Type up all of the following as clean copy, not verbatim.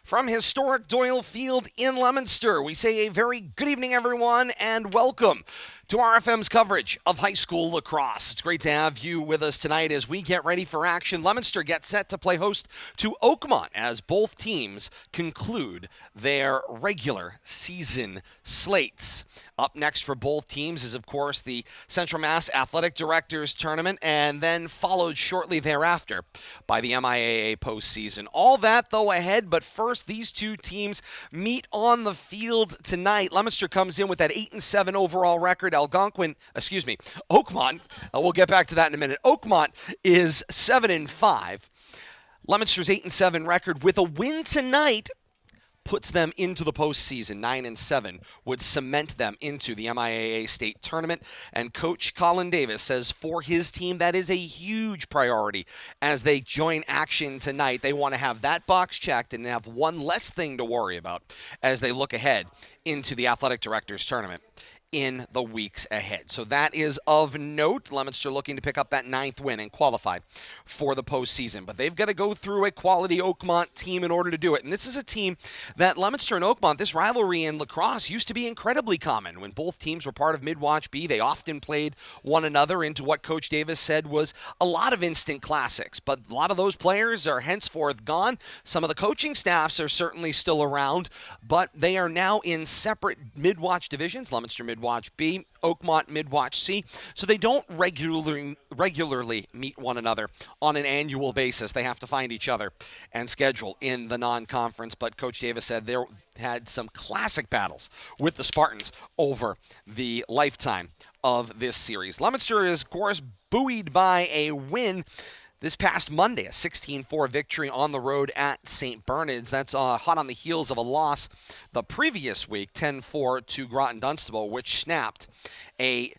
From historic Doyle Field in Leominster, we say a very good evening, everyone, and welcome to RFM's coverage of high school lacrosse. It's great to have you with us tonight as we get ready for action. Leominster gets set to play host to Oakmont as both teams conclude their regular season slates. Up next for both teams is, of course, the Central Mass Athletic Directors Tournament, and then followed shortly thereafter by the MIAA postseason. All that, though, ahead, but first, these two teams meet on the field tonight. Leominster comes in with that 8-7 overall record. Oakmont, we'll get back to that in a minute. Oakmont is 7-5. Leominster's 8-7 record with a win tonight puts them into the postseason. 9-7 would cement them into the MIAA state tournament. And Coach Colin Davis says for his team, that is a huge priority as they join action tonight. They want to have that box checked and have one less thing to worry about as they look ahead into the athletic directors tournament in the weeks ahead. So that is of note. Leominster looking to pick up that 9th win and qualify for the postseason. But they've got to go through a quality Oakmont team in order to do it. And this is a team that Leominster and Oakmont, this rivalry in lacrosse used to be incredibly common. When both teams were part of Midland Wachusett League, they often played one another into what Coach Davis said was a lot of instant classics. But a lot of those players are henceforth gone. Some of the coaching staffs are certainly still around, but they are now in separate Mid-Wach divisions. Leominster Mid-Wach B, Oakmont Mid-Wach C, so they don't regularly meet one another on an annual basis. They have to find each other and schedule in the non-conference, but Coach Davis said there had some classic battles with the Spartans over the lifetime of this series. Leominster is, of course, buoyed by a win this past Monday, a 16-4 victory on the road at St. Bernard's. That's hot on the heels of a loss the previous week, 10-4 to Groton Dunstable, which snapped a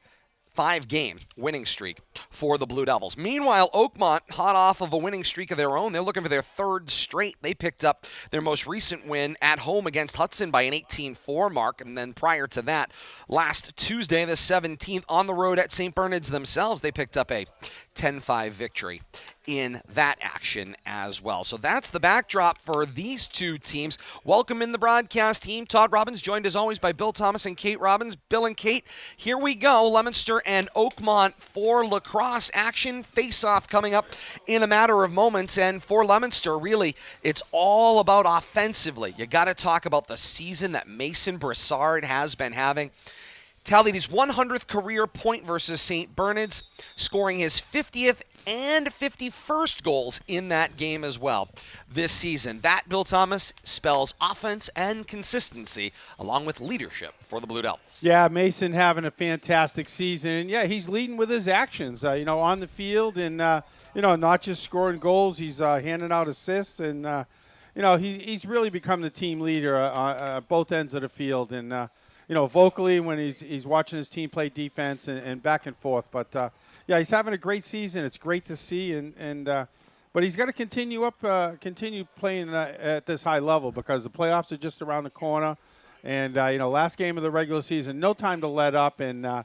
5-game winning streak for the Blue Devils. Meanwhile, Oakmont, hot off of a winning streak of their own, they're looking for their 3rd straight. They picked up their most recent win at home against Hudson by an 18-4 mark, and then prior to that, last Tuesday, the 17th, on the road at St. Bernard's themselves, they picked up a 10-5 victory in that action as well. So that's the backdrop for these two teams. Welcome in the broadcast team. Todd Robbins, joined as always by Bill Thomas and Kate Robbins. Bill and Kate, here we go. Leominster and Oakmont for lacrosse action. Face-off coming up in a matter of moments. And for Leominster, really, it's all about offensively. You got to talk about the season that Mason Broussard has been having. Tallied his 100th career point versus St. Bernard's, scoring his 50th and 51st goals in that game as well this season. That, Bill Thomas, spells offense and consistency along with leadership for the Blue Devils. Yeah, Mason having a fantastic season. And, yeah, he's leading with his actions, on the field and, not just scoring goals. He's handing out assists and, he's really become the team leader at both ends of the field. And, vocally when he's watching his team play defense and back and forth. But, he's having a great season. It's great to see. But he's got to continue playing at this high level because the playoffs are just around the corner. And, last game of the regular season, no time to let up. And, a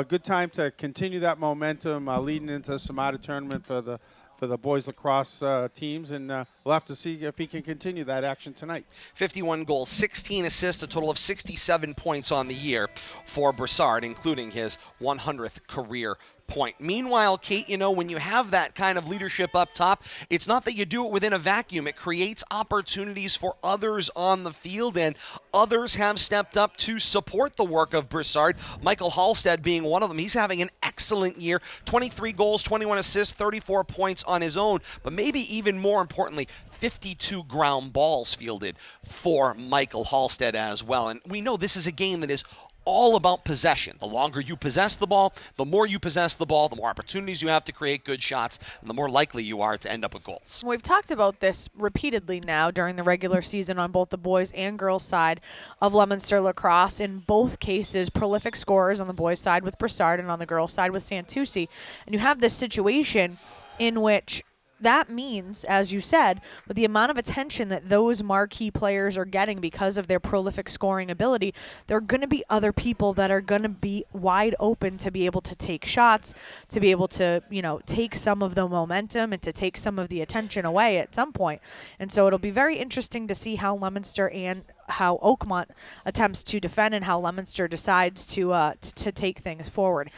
good time to continue that momentum leading into the Somata tournament for the boys lacrosse teams, and we'll have to see if he can continue that action tonight. 51 goals, 16 assists, a total of 67 points on the year for Broussard, including his 100th career point. Meanwhile, Kate, when you have that kind of leadership up top, it's not that you do it within a vacuum. It creates opportunities for others on the field, and others have stepped up to support the work of Broussard. Michael Halstead being one of them. He's having an excellent year. 23 goals, 21 assists, 34 points on his own, but maybe even more importantly, 52 ground balls fielded for Michael Halstead as well. And we know this is a game that is all about possession. The longer you possess the ball, the more you possess the ball, the more opportunities you have to create good shots, and the more likely you are to end up with goals. We've talked about this repeatedly now during the regular season on both the boys and girls side of Leominster lacrosse. In both cases, prolific scorers on the boys side with Broussard and on the girls side with Santucci. And you have this situation in which that means, as you said, with the amount of attention that those marquee players are getting because of their prolific scoring ability, there are going to be other people that are going to be wide open to be able to take shots, to be able to, take some of the momentum and to take some of the attention away at some point. And so it'll be very interesting to see how Leominster and how Oakmont attempts to defend and how Leominster decides to take things forward.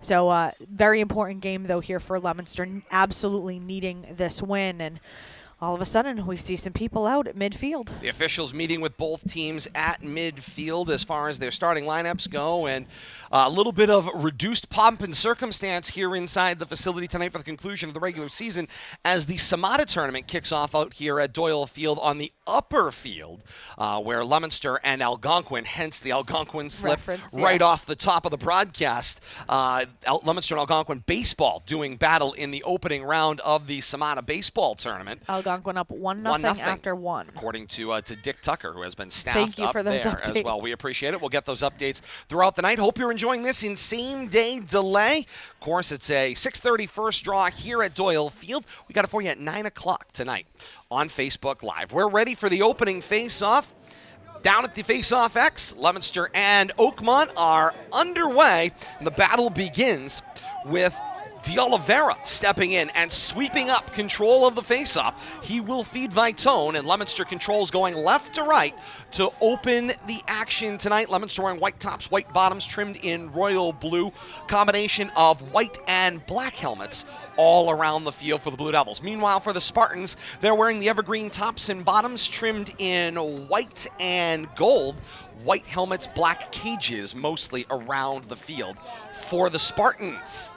So very important game, though, here for Leominster, absolutely needing this win. And all of a sudden, we see some people out at midfield. The officials meeting with both teams at midfield as far as their starting lineups go, and a little bit of reduced pomp and circumstance here inside the facility tonight for the conclusion of the regular season as the Samata tournament kicks off out here at Doyle Field on the upper field, where Leominster and Algonquin, hence the Algonquin slip right off the top of the broadcast. Leominster and Algonquin baseball doing battle in the opening round of the Samata baseball tournament. Algonquin up 1-0 after one. According to Dick Tucker, who has been staffed Thank you up for those there updates. as well. We appreciate it. We'll get those updates throughout the night. Hope you're enjoying this in same-day delay. Of course, it's a 6:30 first draw here at Doyle Field. We got it for you at 9 o'clock tonight on Facebook Live. We're ready for the opening face-off. Down at the face-off X, Leominster and Oakmont are underway, and the battle begins with D'Oliveira stepping in and sweeping up control of the faceoff. He will feed Vitone, and Leominster controls going left to right to open the action tonight. Leominster wearing white tops, white bottoms, trimmed in royal blue. Combination of white and black helmets all around the field for the Blue Devils. Meanwhile, for the Spartans, they're wearing the evergreen tops and bottoms, trimmed in white and gold. White helmets, black cages, mostly around the field for the Spartans.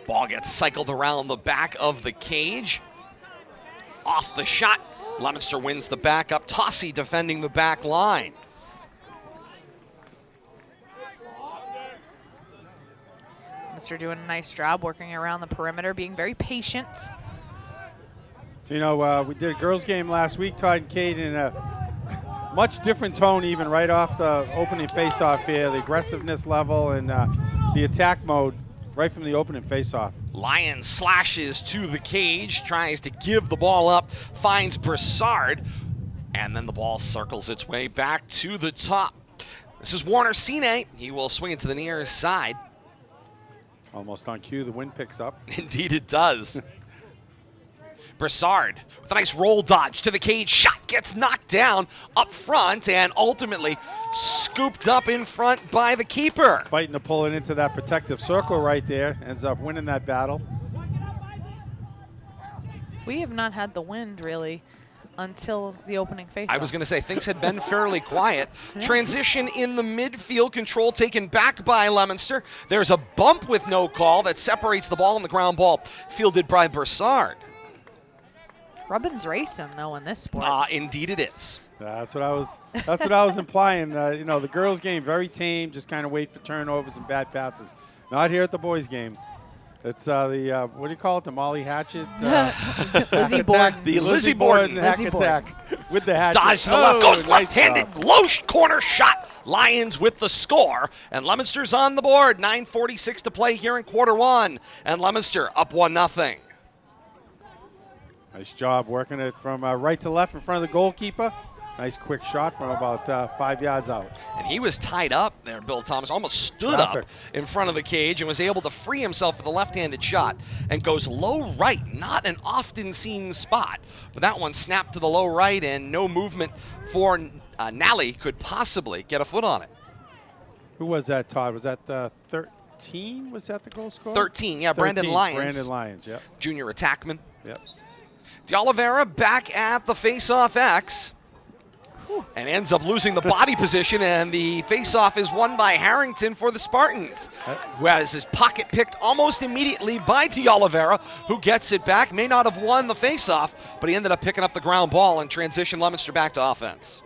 Ball gets cycled around the back of the cage. Off the shot. Leominster wins the back up. Tossi defending the back line. Leominster doing a nice job working around the perimeter, being very patient. We did a girls' game last week, Todd and Kate, in a much different tone even right off the opening face-off here. The aggressiveness level and the attack mode right from the opening face-off. Lyon slashes to the cage, tries to give the ball up, finds Broussard, and then the ball circles its way back to the top. This is Warner Sine. He will swing it to the near side. Almost on cue, the wind picks up. Indeed it does. Broussard with a nice roll dodge to the cage. Shot gets knocked down up front and ultimately scooped up in front by the keeper. Fighting to pull it into that protective circle right there. Ends up winning that battle. We have not had the wind, really, until the opening face-off. I was going to say, things had been fairly quiet. Transition in the midfield, control taken back by Leominster. There's a bump with no call that separates the ball and the ground ball fielded by Broussard. Robbins racing, though, in this sport. Indeed it is. That's what I was implying. The girls' game, very tame, just kind of wait for turnovers and bad passes. Not here at the boys' game. It's what do you call it? The Molly Hatchet? Lizzie Borden. The Lizzie Borden hack attack with the hatchet. Dodge to the left, goes nice left-handed, job. low corner shot. Lions with the score, and Leominster's on the board. 9:46 to play here in quarter one, and Leominster up 1-0. Nice job working it from right to left in front of the goalkeeper. Nice quick shot from about 5 yards out. And he was tied up there, Bill Thomas, almost stood Traffic. up in front of the cage and was able to free himself with a left-handed shot and goes low right, not an often seen spot. But that one snapped to the low right and no movement for Nally could possibly get a foot on it. Who was that, Todd? Was that 13? Was that the goal scorer? 13, yeah, Brandon 13, Lyons. Brandon Lyons, yep. Junior attackman. Yep. D'Oliveira back at the face-off X and ends up losing the body position, and the face-off is won by Harrington for the Spartans, who has his pocket picked almost immediately by D'Oliveira, who gets it back. May not have won the face-off, but he ended up picking up the ground ball and transition Leominster back to offense.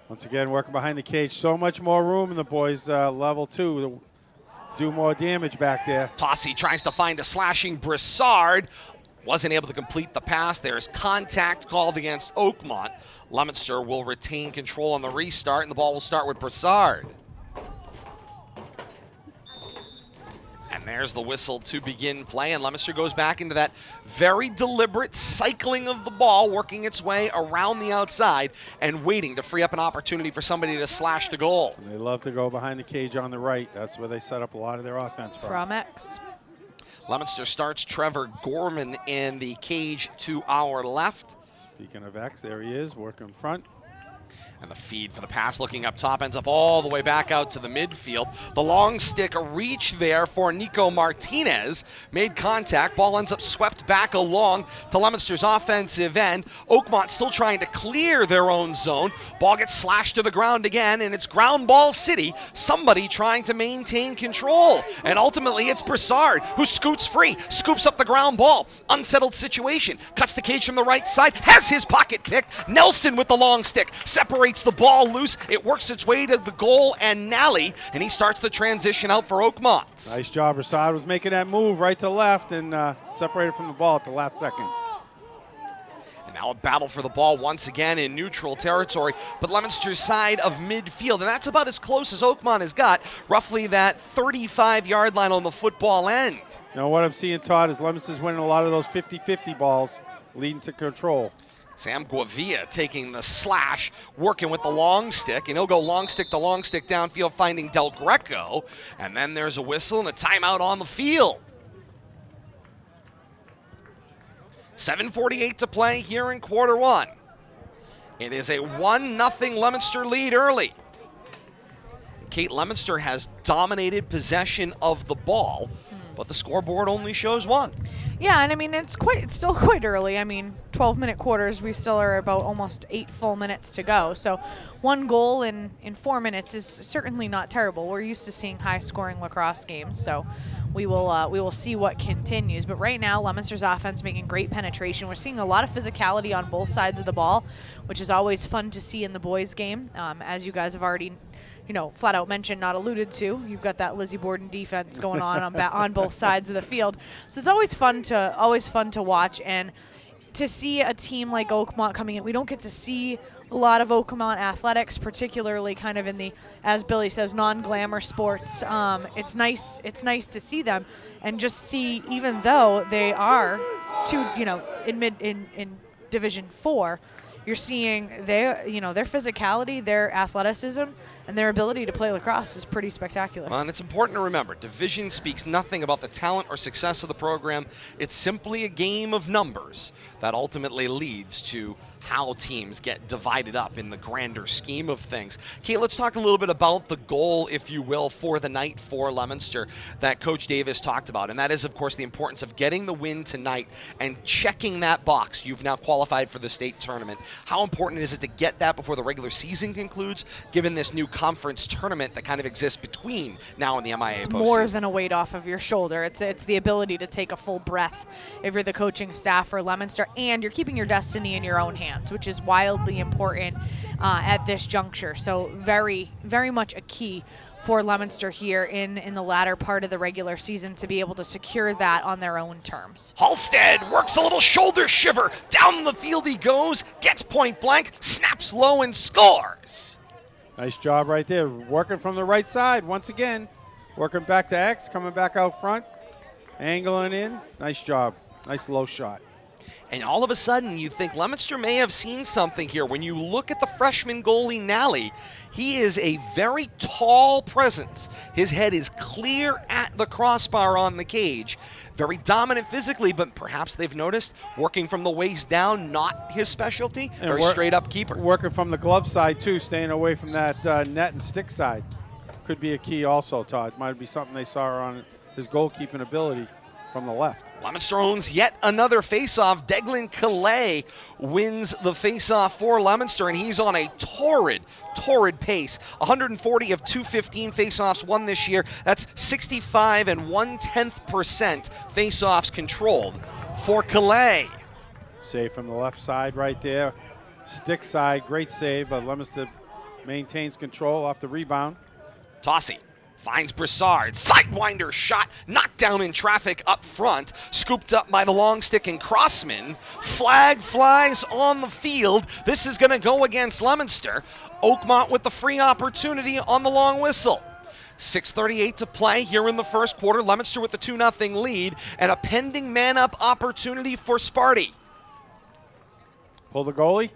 Once again, working behind the cage. So much more room in the boys' level, too, to do more damage back there. Tossi tries to find a slashing Broussard. Wasn't able to complete the pass. There's contact called against Oakmont. Leominster will retain control on the restart, and the ball will start with Broussard. And there's the whistle to begin play, and Leominster goes back into that very deliberate cycling of the ball, working its way around the outside and waiting to free up an opportunity for somebody to slash the goal. And they love to go behind the cage on the right. That's where they set up a lot of their offense from. X. Leominster starts Trevor Gorman in the cage to our left. Speaking of X, there he is, working front. And the feed for the pass looking up top ends up all the way back out to the midfield. The long stick, a reach there for Nico Martinez. Made contact. Ball ends up swept back along to Leominster's offensive end. Oakmont still trying to clear their own zone. Ball gets slashed to the ground again, and it's ground ball city. Somebody trying to maintain control. And ultimately, it's Broussard who scoots free, scoops up the ground ball. Unsettled situation. Cuts the cage from the right side. Has his pocket picked. Nelson with the long stick. Separates the ball loose. It works its way to the goal and Nally, and he starts the transition out for Oakmont. Nice job. Broussard was making that move right to left and separated from the ball at the last second. And now a battle for the ball once again in neutral territory, but Leominster's side of midfield, and that's about as close as Oakmont has got, roughly that 35-yard line on the football end. You know what I'm seeing, Todd, is Leominster's winning a lot of those 50-50 balls, leading to control. Sam Guavia taking the slash, working with the long stick, and he'll go long stick to long stick downfield, finding Del Greco. And then there's a whistle and a timeout on the field. 7:48 to play here in quarter one. It is a 1-0 Leominster lead early. Kate, Leominster has dominated possession of the ball, but the scoreboard only shows 1. Yeah, and I mean, it's still quite early. I mean, 12-minute quarters, we still are about almost 8 full minutes to go. So 1 goal in 4 minutes is certainly not terrible. We're used to seeing high-scoring lacrosse games, so we will see what continues. But right now, Leominster's offense making great penetration. We're seeing a lot of physicality on both sides of the ball, which is always fun to see in the boys' game. As you guys have already flat out mentioned, not alluded to. You've got that Lizzie Borden defense going on both sides of the field. So it's always fun to watch, and to see a team like Oakmont coming in. We don't get to see a lot of Oakmont athletics, particularly kind of in the, as Billy says, non-glamour sports. It's nice to see them and just see, even though they are in Division 4. You're seeing their physicality, their athleticism, and their ability to play lacrosse is pretty spectacular. Well, and it's important to remember, division speaks nothing about the talent or success of the program. It's simply a game of numbers that ultimately leads to how teams get divided up in the grander scheme of things. Kate, let's talk a little bit about the goal, if you will, for the night for Leominster that Coach Davis talked about, and that is, of course, the importance of getting the win tonight and checking that box. You've now qualified for the state tournament. How important is it to get that before the regular season concludes, given this new conference tournament that kind of exists between now and the MIA postseason? It's more than a weight off of your shoulder. It's the ability to take a full breath if you're the coaching staff for Leominster, and you're keeping your destiny in your own hands, which is wildly important at this juncture. So very, very much a key for Leominster here in the latter part of the regular season to be able to secure that on their own terms. Halstead works a little shoulder shiver. Down the field he goes, gets point blank, snaps low and scores. Nice job right there. Working from the right side once again. Working back to X, coming back out front, angling in. Nice job. Nice low shot. And all of a sudden, you think Leominster may have seen something here. When you look at the freshman goalie, Nally, he is a very tall presence. His head is clear at the crossbar on the cage. Very dominant physically, but perhaps they've noticed working from the waist down, not his specialty. And very straight-up keeper. Working from the glove side, too, staying away from that net and stick side. Could be a key also, Todd. Might be something they saw on his goalkeeping ability from the left. Leominster owns yet another faceoff. Declan Calais wins the faceoff for Leominster, and he's on a torrid pace. 140 of 215 faceoffs won this year. That's 65 1/10% faceoffs controlled for Calais. Save from the left side right there. Stick side, great save, but Leominster maintains control off the rebound. Tossie Finds Broussard. Sidewinder shot. Knocked down in traffic up front. Scooped up by the long stick and Crossman. Flag flies on the field. This is going to go against Leominster. Oakmont with the free opportunity on the long whistle. 6:38 to play here in the first quarter. Leominster with the 2-0 lead and a pending man-up opportunity for Sparty. Pull the goalie?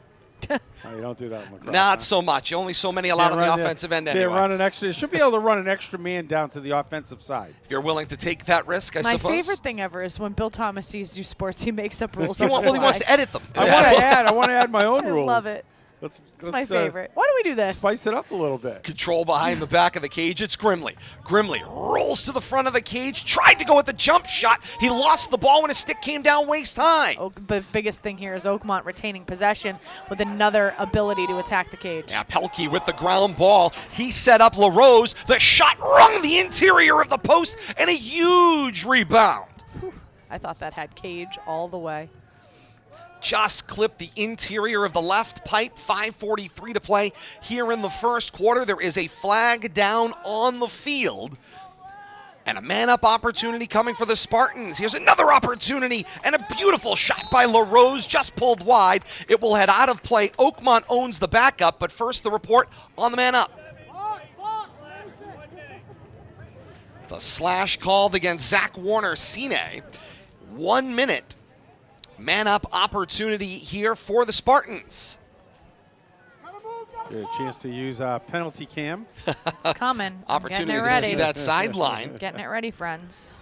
No, you don't do that in lacrosse. Not so much. Only so many allowed on the offensive end anyway. Run an extra. Should be able to run an extra man down to the offensive side. If you're willing to take that risk, I suppose. My favorite thing ever is when Bill Thomas sees do sports, he makes up rules. He wants to edit them. I want to add my own rules. I love it. It's my favorite. Why don't we do this? Spice it up a little bit. Control behind the back of the cage. It's Grimley. Grimley rolls to the front of the cage. Tried to go with the jump shot. He lost the ball when his stick came down waist high. The biggest thing here is Oakmont retaining possession with another ability to attack the cage. Yeah, Pelkey with the ground ball. He set up LaRose. The shot rung the interior of the post and a huge rebound. I thought that had cage all the way. Just clipped the interior of the left pipe. 5:43 to play here in the first quarter. There is a flag down on the field. And a man-up opportunity coming for the Spartans. Here's another opportunity and a beautiful shot by LaRose, just pulled wide. It will head out of play. Oakmont owns the backup, but first the report on the man-up. It's a slash called against Zach Warner-Sine. 1 minute. Man-up opportunity here for the Spartans. Get a chance to use penalty cam. It's coming. Opportunity to see that sideline. Getting it ready, friends.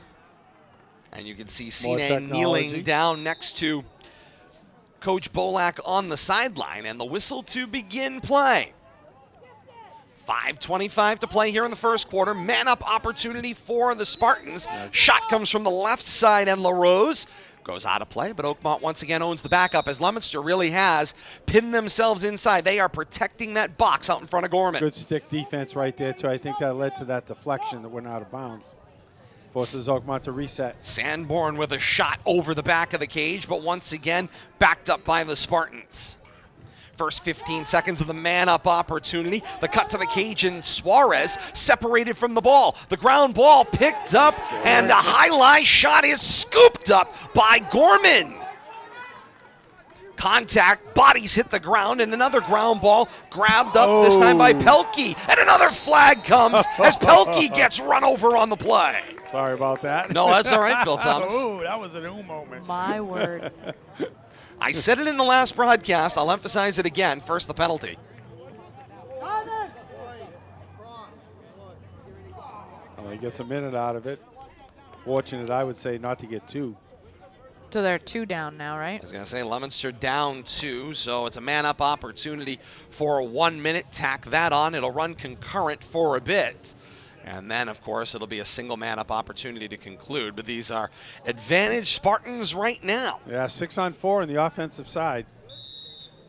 And you can see Sine kneeling down next to Coach Bolak on the sideline, and the whistle to begin play. 5:25 to play here in the first quarter. Man-up opportunity for the Spartans. Shot comes from the left side, and LaRose goes out of play, but Oakmont once again owns the backup as Leominster really has pinned themselves inside. They are protecting that box out in front of Gorman. Good stick defense right there, too. I think that led to that deflection that went out of bounds. Forces Oakmont to reset. Sanborn with a shot over the back of the cage, but once again backed up by the Spartans. First 15 seconds of the man-up opportunity. The cut to the cage, and Suarez separated from the ball. The ground ball picked up, and the highlight shot is scooped up by Gorman. Contact, bodies hit the ground, and another ground ball grabbed up, this time by Pelkey. And another flag comes as Pelkey gets run over on the play. Sorry about that. No, that's all right, Bill Thomas. Ooh, that was an moment. My word. I said it in the last broadcast. I'll emphasize it again. First, the penalty. Well, he gets a minute out of it. Fortunate, I would say, not to get two. So they're 2 down now, right? I was going to say Leominster down 2, so it's a man-up opportunity for a 1 minute. Tack that on. It'll run concurrent for a bit. And then, of course, it'll be a single man-up opportunity to conclude. But these are advantage Spartans right now. Yeah, 6-on-4 on the offensive side.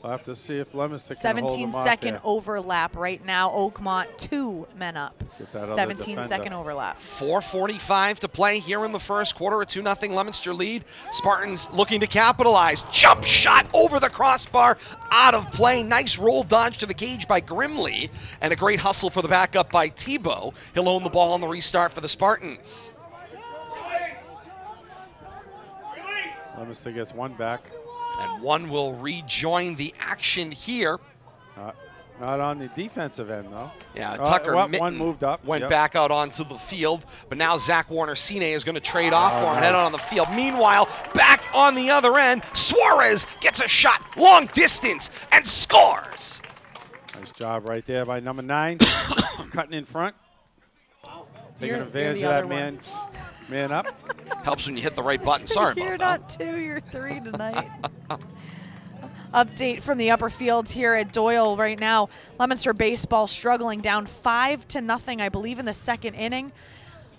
We'll have to see if Leominster can hold them off 17-second there. overlap right now. Oakmont 2 men up. Get that other 17-second defender. overlap. 4:45 to play here in the first quarter. A 2-0 Leominster lead. Spartans looking to capitalize. Jump shot over the crossbar. Out of play. Nice roll dodge to the cage by Grimley. And a great hustle for the backup by Tebow. He'll own the ball on the restart for the Spartans. Leominster gets one back. And one will rejoin the action here. Not on the defensive end, though. Yeah, Tucker one Mitten moved up. went back out onto the field, but now Zach Warner-Sine is going to trade off for him and head out on the field. Meanwhile, back on the other end, Suarez gets a shot long distance and scores. Nice job right there by number 9, cutting in front. Taking You're advantage the of that other man up. Helps when you hit the right button. Sorry You're about that. not 2, you're 3 tonight. Update from the upper field here at Doyle right now. Leominster baseball struggling, down 5-0, I believe, in the second inning.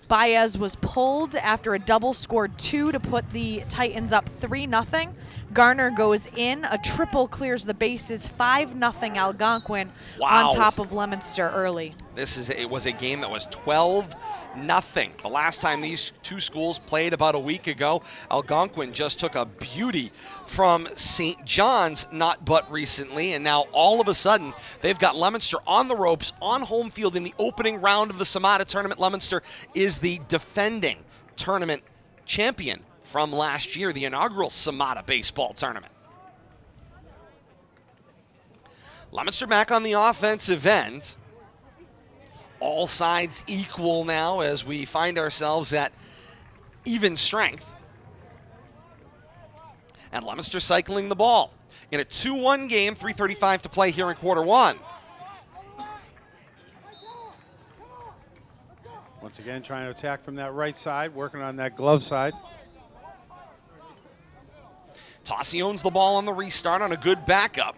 Baez was pulled after a double, scored 2 to put the Titans up 3-0. Garner goes in. A triple clears the bases. 5-0 Algonquin Wow. on top of Leominster early. It was a game that was 12-0. The last time these two schools played about a week ago, Algonquin just took a beauty from St. John's not but recently, and now all of a sudden they've got Leominster on the ropes on home field in the opening round of the Samata tournament. Leominster is the defending tournament champion from last year, the inaugural Samata baseball tournament. Leominster back on the offensive end. All sides equal now as we find ourselves at even strength. And Leominster cycling the ball in a 2-1 game, 3:35 to play here in quarter one. Once again, trying to attack from that right side, working on that glove side. Tossi owns the ball on the restart on a good backup.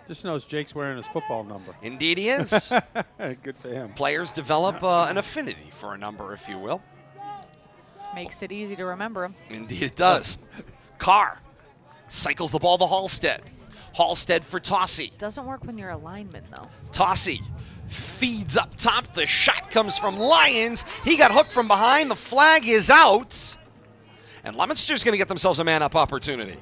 Just knows Jake's wearing his football number. Indeed he is. Good for him. Players develop an affinity for a number, if you will. Makes it easy to remember him. Indeed it does. Carr cycles the ball to Halstead. Halstead for Tossi. Doesn't work when you're a lineman, though. Tossi feeds up top. The shot comes from Lyons. He got hooked from behind. The flag is out. And Leominster's going to get themselves a man-up opportunity.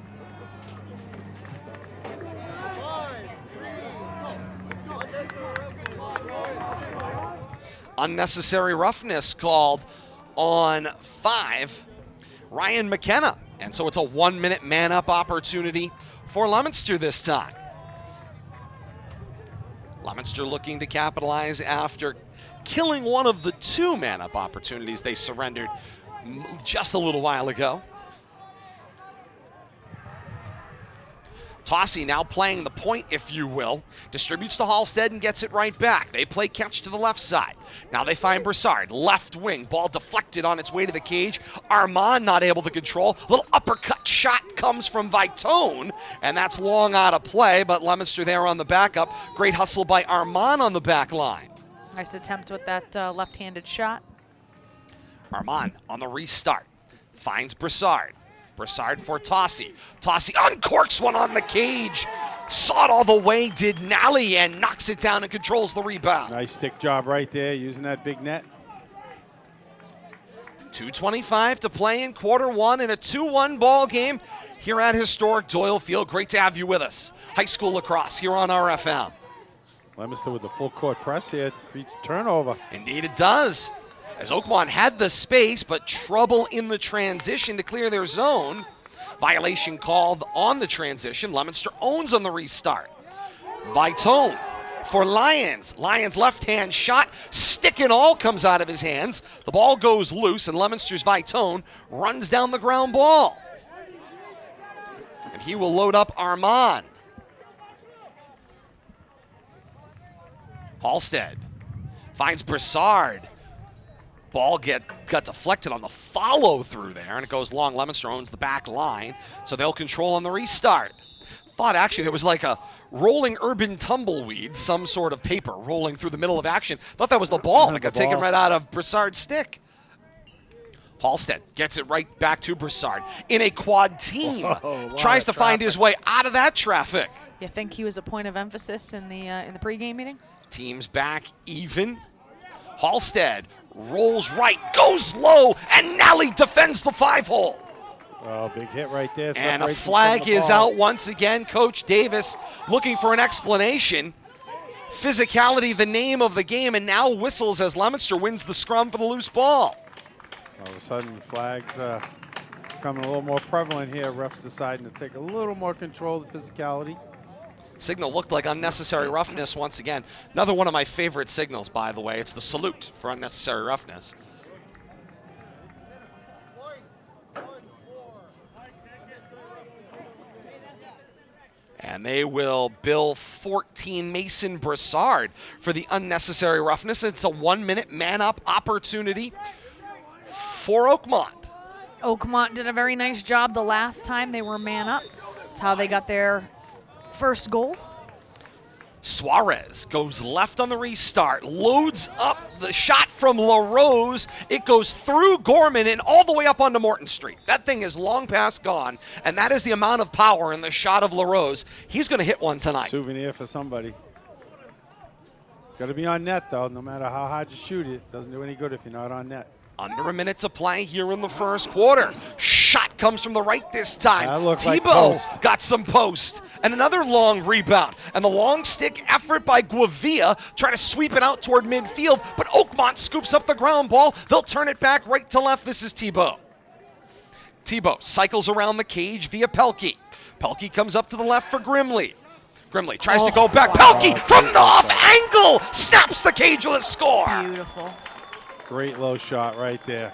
Unnecessary roughness called on 5, Ryan McKenna. And so it's a 1-minute man-up opportunity for Leominster this time. Leominster looking to capitalize after killing one of the 2 man-up opportunities they surrendered just a little while ago. Tossi now playing the point, if you will, distributes to Halstead and gets it right back. They play catch to the left side. Now they find Broussard, left wing, ball deflected on its way to the cage. Armand not able to control. Little uppercut shot comes from Vitone, and that's long out of play, but Leominster there on the backup. Great hustle by Armand on the back line. Nice attempt with that left-handed shot. Armand on the restart finds Broussard. Broussard for Tossi. Tossi uncorks one on the cage. Saw it all the way, did Nally, and knocks it down and controls the rebound. Nice stick job right there, using that big net. 2:25 to play in quarter one in a 2-1 ball game here at historic Doyle Field. Great to have you with us. High school lacrosse here on RFM. Leominster with the full court press here creates turnover. Indeed it does. As Oakmont had the space, but trouble in the transition to clear their zone. Violation called on the transition. Leominster owns on the restart. Vitone for Lyons. Lyons left-hand shot, stick and all comes out of his hands. The ball goes loose, and Leominster's Vitone runs down the ground ball. And he will load up Armand. Halstead finds Broussard. Ball got deflected on the follow-through there, and it goes long. Leominster owns the back line, so they'll control on the restart. Thought actually there was like a rolling urban tumbleweed, some sort of paper rolling through the middle of action. Thought that was the ball that got taken right out of Broussard's stick. Halstead gets it right back to Broussard in a quad team. Tries to find his way out of that traffic. You think he was a point of emphasis in the pregame meeting? Teams back even. Halstead rolls right, goes low, and Nally defends the 5-hole. Oh, big hit right there. And a flag is out once again. Coach Davis looking for an explanation. Physicality, the name of the game, and now whistles as Leominster wins the scrum for the loose ball. All of a sudden, flags becoming a little more prevalent here. Refs deciding to take a little more control of the physicality. Signal looked like unnecessary roughness once again. Another one of my favorite signals, by the way. It's the salute for unnecessary roughness. And they will bill 14 Mason Broussard for the unnecessary roughness. It's a 1-minute man-up opportunity for Oakmont. Oakmont did a very nice job the last time they were man up. That's how they got their first goal. Suarez goes left on the restart, loads up the shot from LaRose. It goes through Gorman and all the way up onto Morton Street. That thing is long past gone, and that is the amount of power in the shot of LaRose. He's going to hit one tonight. Souvenir for somebody. Got to be on net, though. No matter how hard you shoot it, doesn't do any good if you're not on net. Under a minute to play here in the first quarter. Shot comes from the right this time. That looks like Tebow post. got some post. And another long rebound. And the long stick effort by Guavia trying to sweep it out toward midfield. But Oakmont scoops up the ground ball. They'll turn it back right to left. This is Tebow. Tebow cycles around the cage via Pelkey. Pelkey comes up to the left for Grimley. Grimley tries to go back. Wow. Pelkey from the off angle snaps the cage with a score. Beautiful. Great low shot right there.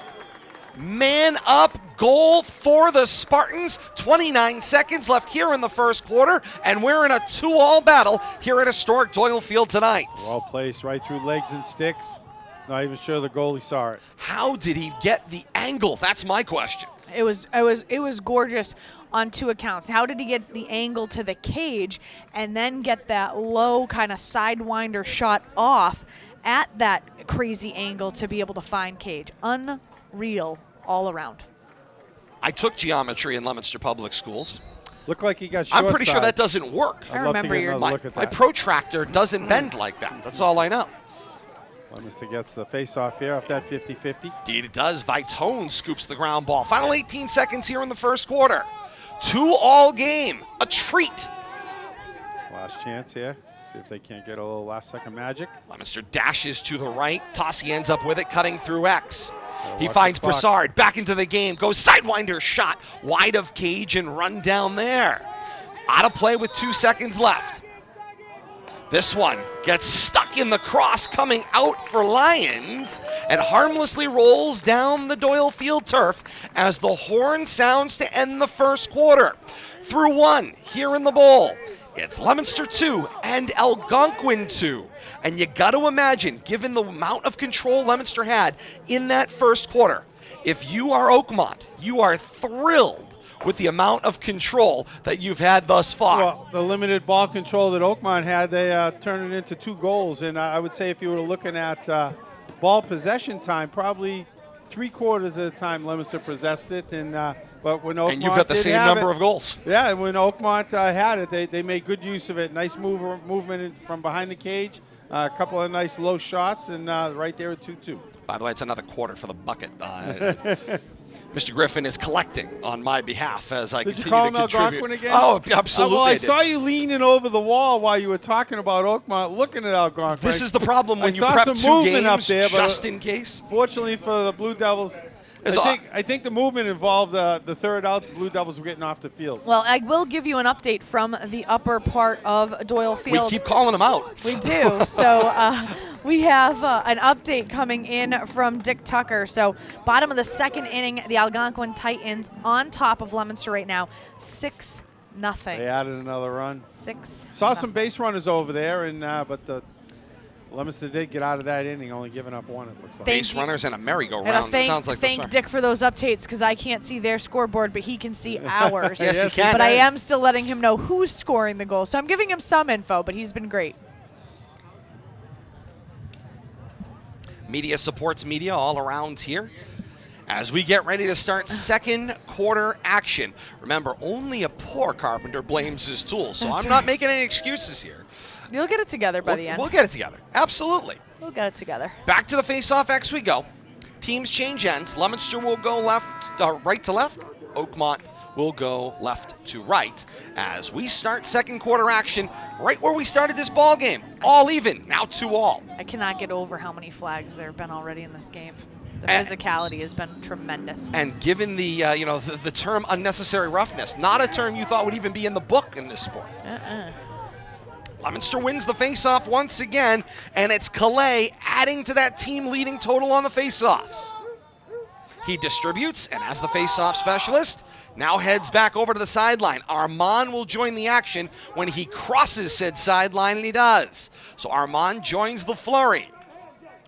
Man up goal for the Spartans. 29 seconds left here in the first quarter, and we're in a 2-all battle here at historic Doyle Field tonight. Well placed right through legs and sticks. Not even sure the goalie saw it. How did he get the angle? That's my question. It was gorgeous on two accounts. How did he get the angle to the cage and then get that low kind of sidewinder shot off at that crazy angle to be able to find cage? Unreal all around. I took geometry in Leominster Public Schools. Looked like he got short I'm pretty sure side. that doesn't work. I I'd love to remember get your- another My, look at my that. protractor doesn't bend like that. That's all I know. Leominster gets the face-off here off that 50-50. Indeed it does. Vitone scoops the ground ball. Final 18 seconds here in the first quarter. 2-all game. A treat. Last chance here. See if they can't get a little last-second magic. Leominster dashes to the right. Tossie ends up with it, cutting through X. He watch finds the clock. Broussard back into the game. Goes sidewinder shot. Wide of cage and run down there. Out of play with 2 seconds left. This one gets stuck in the cross coming out for Lions and harmlessly rolls down the Doyle Field turf as the horn sounds to end the first quarter. Through one here in the bowl. It's Leominster 2 and Algonquin 2. And you got to imagine, given the amount of control Leominster had in that first quarter, if you are Oakmont, you are thrilled with the amount of control that you've had thus far. Well, the limited ball control that Oakmont had, they turned it into 2 goals. And I would say if you were looking at ball possession time, probably 3/4 of the time Leominster possessed it. But when Oakmont and you've got the did same have number it, of goals. Yeah, and when Oakmont had it, they made good use of it. Nice movement from behind the cage. A couple of nice low shots, and right there at 2-2. By the way, it's another quarter for the bucket. Mr. Griffin is collecting on my behalf as I Did you continue call to him contribute. Algonquin again? Oh, absolutely. Well, I I did. saw you leaning over the wall while you were talking about Oakmont, looking at Algonquin. This is the problem when I you saw prep some 2 movement games up there, but just in case. Fortunately for the Blue Devils, It's I think the movement involved the third out. The Blue Devils were getting off the field. Well, I will give you an update from the upper part of Doyle We Field. keep calling them out. We do. So we have an update coming in from Dick Tucker. So bottom of the second inning, the Algonquin Titans on top of Leominster right now, 6-0. They added another run. 6. Saw some base runners over there, and but the Leominster did get out of that inning, only giving up 1. It looks like. Thank Base you. runners and a And merry-go-round. It sounds like thank Dick for those updates because I can't see their scoreboard, but he can see ours. Yes, he can. But I am still letting him know who's scoring the goal. So I'm giving him some info, but he's been great. Media supports media all around here as we get ready to start second quarter action. Remember, only a poor carpenter blames his tools, so That's I'm not right. making any excuses here. You'll get it together by the end. We'll get it together. Absolutely. We'll get it together. Back to the face-off X we go. Teams change ends. Leominster will go right to left. Oakmont will go left to right as we start second quarter action right where we started this ball game. All even, now 2-all. I cannot get over how many flags there have been already in this game. The And- physicality has been tremendous. And given the the term unnecessary roughness, not a term you thought would even be in the book in this sport. Leominster wins the face-off once again, and it's Calais adding to that team leading total on the face-offs. He distributes, and as the face-off specialist, now heads back over to the sideline. Armand will join the action when he crosses said sideline, and he does. So Armand joins the flurry.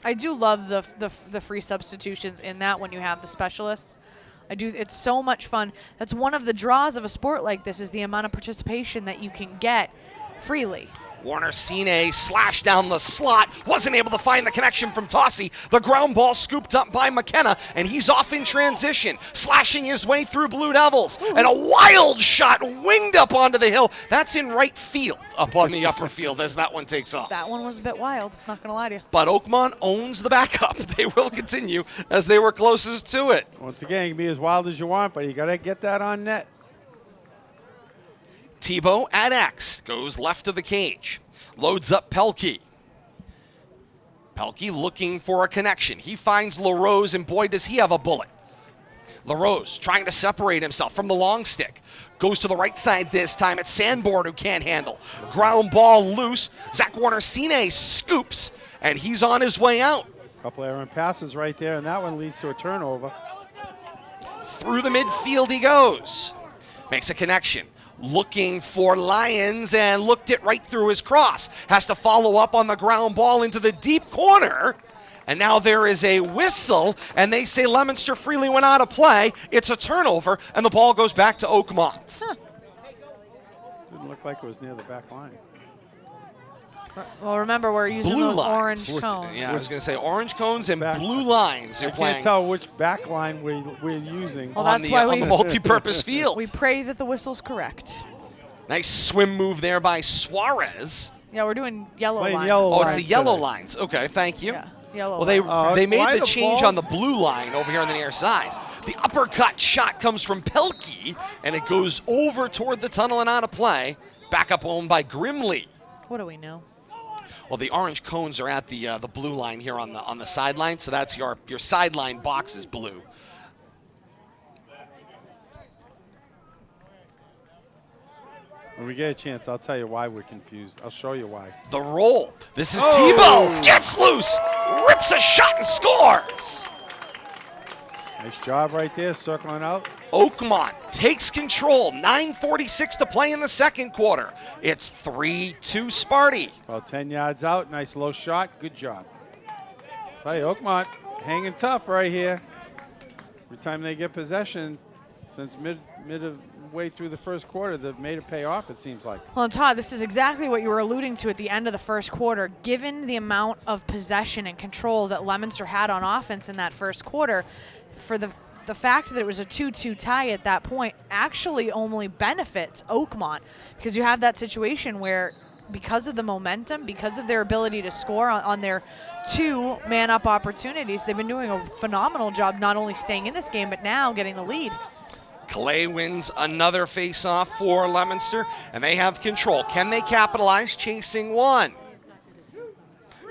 I do love the free substitutions in that when you have the specialists. I do. It's so much fun. That's one of the draws of a sport like this is the amount of participation that you can get freely. Warner Cine slashed down the slot, wasn't able to find the connection from Tossi. The ground ball scooped up by McKenna, and he's off in transition, slashing his way through Blue Devils. And a wild shot winged up onto the hill. That's in right field up on the upper field as that one takes off. That one was a bit wild, not going to lie to you. But Oakmont owns the backup. They will continue as they were closest to it. Once again, you can be as wild as you want, but you got to get that on net. Tebow at X goes left of the cage. Loads up Pelkey. Pelkey looking for a connection. He finds LaRose, and boy, does he have a bullet. LaRose trying to separate himself from the long stick. Goes to the right side this time. It's Sanborn who can't handle. Ground ball loose. Zach Warner-Cine scoops, and he's on his way out. Couple errant passes right there, and that one leads to a turnover. Through the midfield he goes. Makes a connection. Looking for Lyons and looked it right through his cross. Has to follow up on the ground ball into the deep corner. And now there is a whistle, and they say Leominster freely went out of play. It's a turnover, and the ball goes back to Oakmont. Didn't look like it was near the back line. Well, remember, we're using Blue those lines. orange cones. Yeah, I was going to say orange cones and Back- blue lines I are playing can't tell which back line we're using. Well, on that's the, why on the we- multi-purpose field. We pray that the whistle's correct. Nice swim move there by Suarez. Yeah, we're doing yellow Playing lines. yellow Oh, it's the lines yellow today. lines. Okay, thank you. Yeah, yellow Well, they lines. made why the the change on the balls- blue line over here on the near side. The uppercut shot comes from Pelkey, and it goes over toward the tunnel and out of play. Back up owned by Grimley. What do we know? Well, the orange cones are at the blue line here on the sideline, so that's your sideline box is blue. When we get a chance, I'll tell you why we're confused. I'll show you why. The roll. This is Oh! Tebow. Gets loose, rips a shot and scores. Nice job right there, circling out. Oakmont takes control. 9:46 to play in the second quarter. It's 3-2 Sparty. About 10 yards out. Nice low shot. Good job. Tell you, Oakmont hanging tough right here. Every time they get possession, since midway through the first quarter, they've made it pay off, it seems like. Well, Todd, this is exactly what you were alluding to at the end of the first quarter. Given the amount of possession and control that Leominster had on offense in that first quarter, for the fact that it was a 2-2 tie at that point actually only benefits Oakmont, because you have that situation where, because of the momentum, because of their ability to score on their two man-up opportunities, they've been doing a phenomenal job not only staying in this game, but now getting the lead. Clay wins another face-off for Leominster, and they have control. Can they capitalize? Chasing one.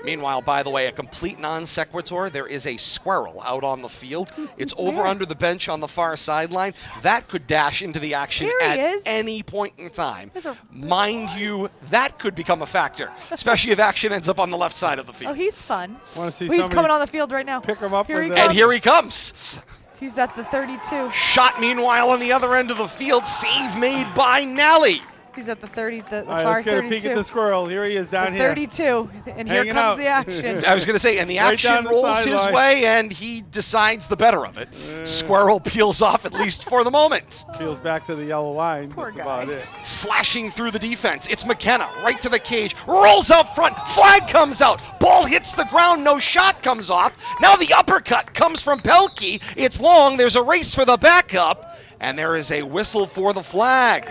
Meanwhile, by the way, a complete non sequitur. There is a squirrel out on the field. It's over under the bench on the far sideline. That could dash into the action Here he at is. any point in time. There's a- Mind you, that could become a factor, especially if action ends up on the left side of the Oh, field. he's fun. Want to see Oh, he's somebody coming on the field right now. pick him up Here he with comes. And here he comes. He's at the 32. Shot, meanwhile, on the other end of the field. Save made by Nelly. He's at the 30, the All right, far let's get 32. a peek at the squirrel. Here he is down The here. 32, and here Hanging comes out. the action. I was going to say, and the Right action down the rolls his sideline. way, and he decides the better of it. Squirrel peels off, at least for the moment. Peels back to the yellow line. Poor That's guy. about it. Slashing through the defense. It's McKenna right to the cage. Rolls out front. Flag comes out. Ball hits the ground. No shot comes off. Now the uppercut comes from Pelkey. It's long. There's a race for the backup. And there is a whistle for the flag.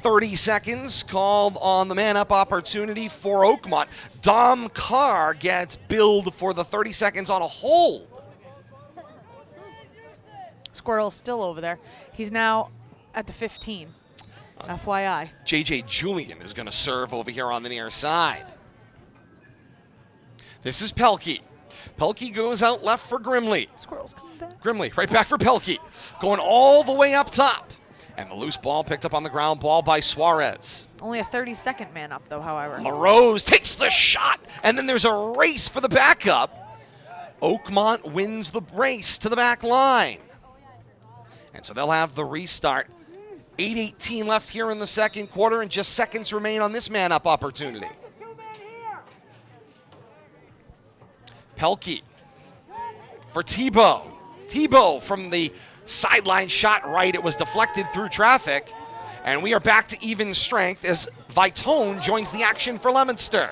30 seconds called on the man-up opportunity for Oakmont. Dom Carr gets billed for the 30 seconds on a hold. Squirrel's still over there. He's now at the 15. FYI. J.J. Julian is going to serve over here on the near side. This is Pelkey. Pelkey goes out left for Grimley. Squirrel's coming back. Grimley right back for Pelkey. Going all the way up top. And the loose ball picked up on the ground ball by Suarez. Only a 30-second man up, though, however. LaRose takes the shot, and then there's a race for the backup. Oakmont wins the race to the back line. And so they'll have the restart. 8:18 left here in the second quarter, and just seconds remain on this man-up opportunity. Pelkey for Tebow. Tebow from the Sideline shot right. It was deflected through traffic. And we are back to even strength as Vitone joins the action for Leominster.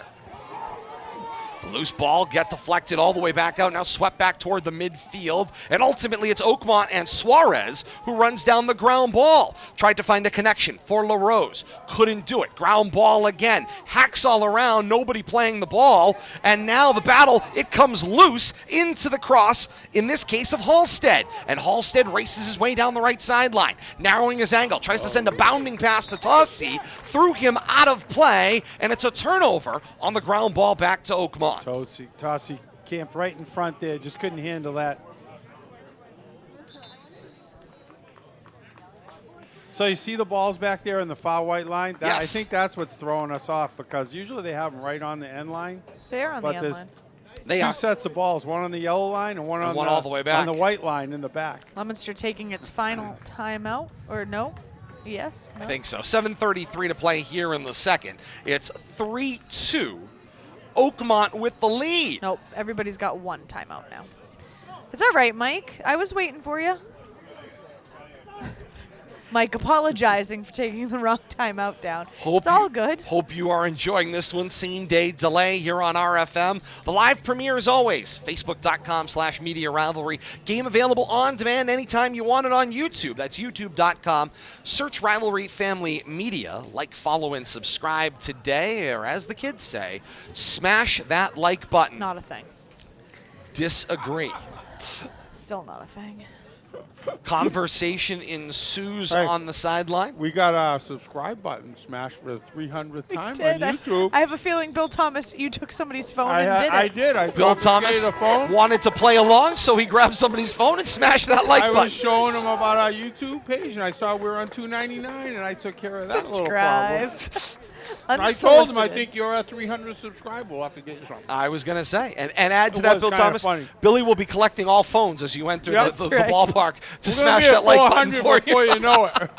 The loose ball get deflected all the way back out, now swept back toward the midfield. And ultimately it's Oakmont and Suarez who runs down the ground ball. Tried to find a connection for LaRose. Couldn't do it. Ground ball again. Hacks all around, nobody playing the ball. And now the battle, it comes loose into the cross, in this case of Halstead. And Halstead races his way down the right sideline, narrowing his angle. Tries to send a bounding pass to Tossi. Threw him out of play, and it's a turnover on the ground ball back to Oakmont. Tossi camped right in front there, just couldn't handle that. So you see the balls back there in the far white line? Yes. I think that's what's throwing us off, because usually they have them right on the end line. They're on the end line. They two are. sets of balls, one on the yellow line and one all the way back. on the white line in the back. Leominster taking its final timeout, or no? Yes? No? I think so. 7:33 to play here in the second. It's 3-2. Oakmont with the lead. Nope, everybody's got one timeout now. It's all right, Mike. I was waiting for you. Mike apologizing for taking the wrong timeout down. It's all good. Hope you are enjoying this one. Same day delay here on RFM. The live premiere, as always, facebook.com/Media Rivalry. Game available on demand anytime you want it on YouTube. That's youtube.com. Search Rivalry Family Media. Like, follow, and subscribe today. Or as the kids say, smash that like button. Not a thing. Disagree. Still not a thing. Conversation ensues Hey, on the sideline. We got a subscribe button smashed for the 300th time on Did YouTube. I have a feeling, Bill Thomas, you took somebody's phone and did it. I did. I Bill Thomas confiscated a phone. wanted to play along, so he grabbed somebody's phone and smashed that like I button. was showing him about our YouTube page, and I saw we were on $2.99, and I took care of that little problem. Subscribe. I told him I Unsolicited. think you're at 300 subscribers. We'll have to get you something. I was going to say. And add to It that, was Bill kinda Thomas, funny. Billy will be collecting all phones as you enter Yep. the That's right. ballpark to We're smash gonna be that at like button 400 for before you. you know it.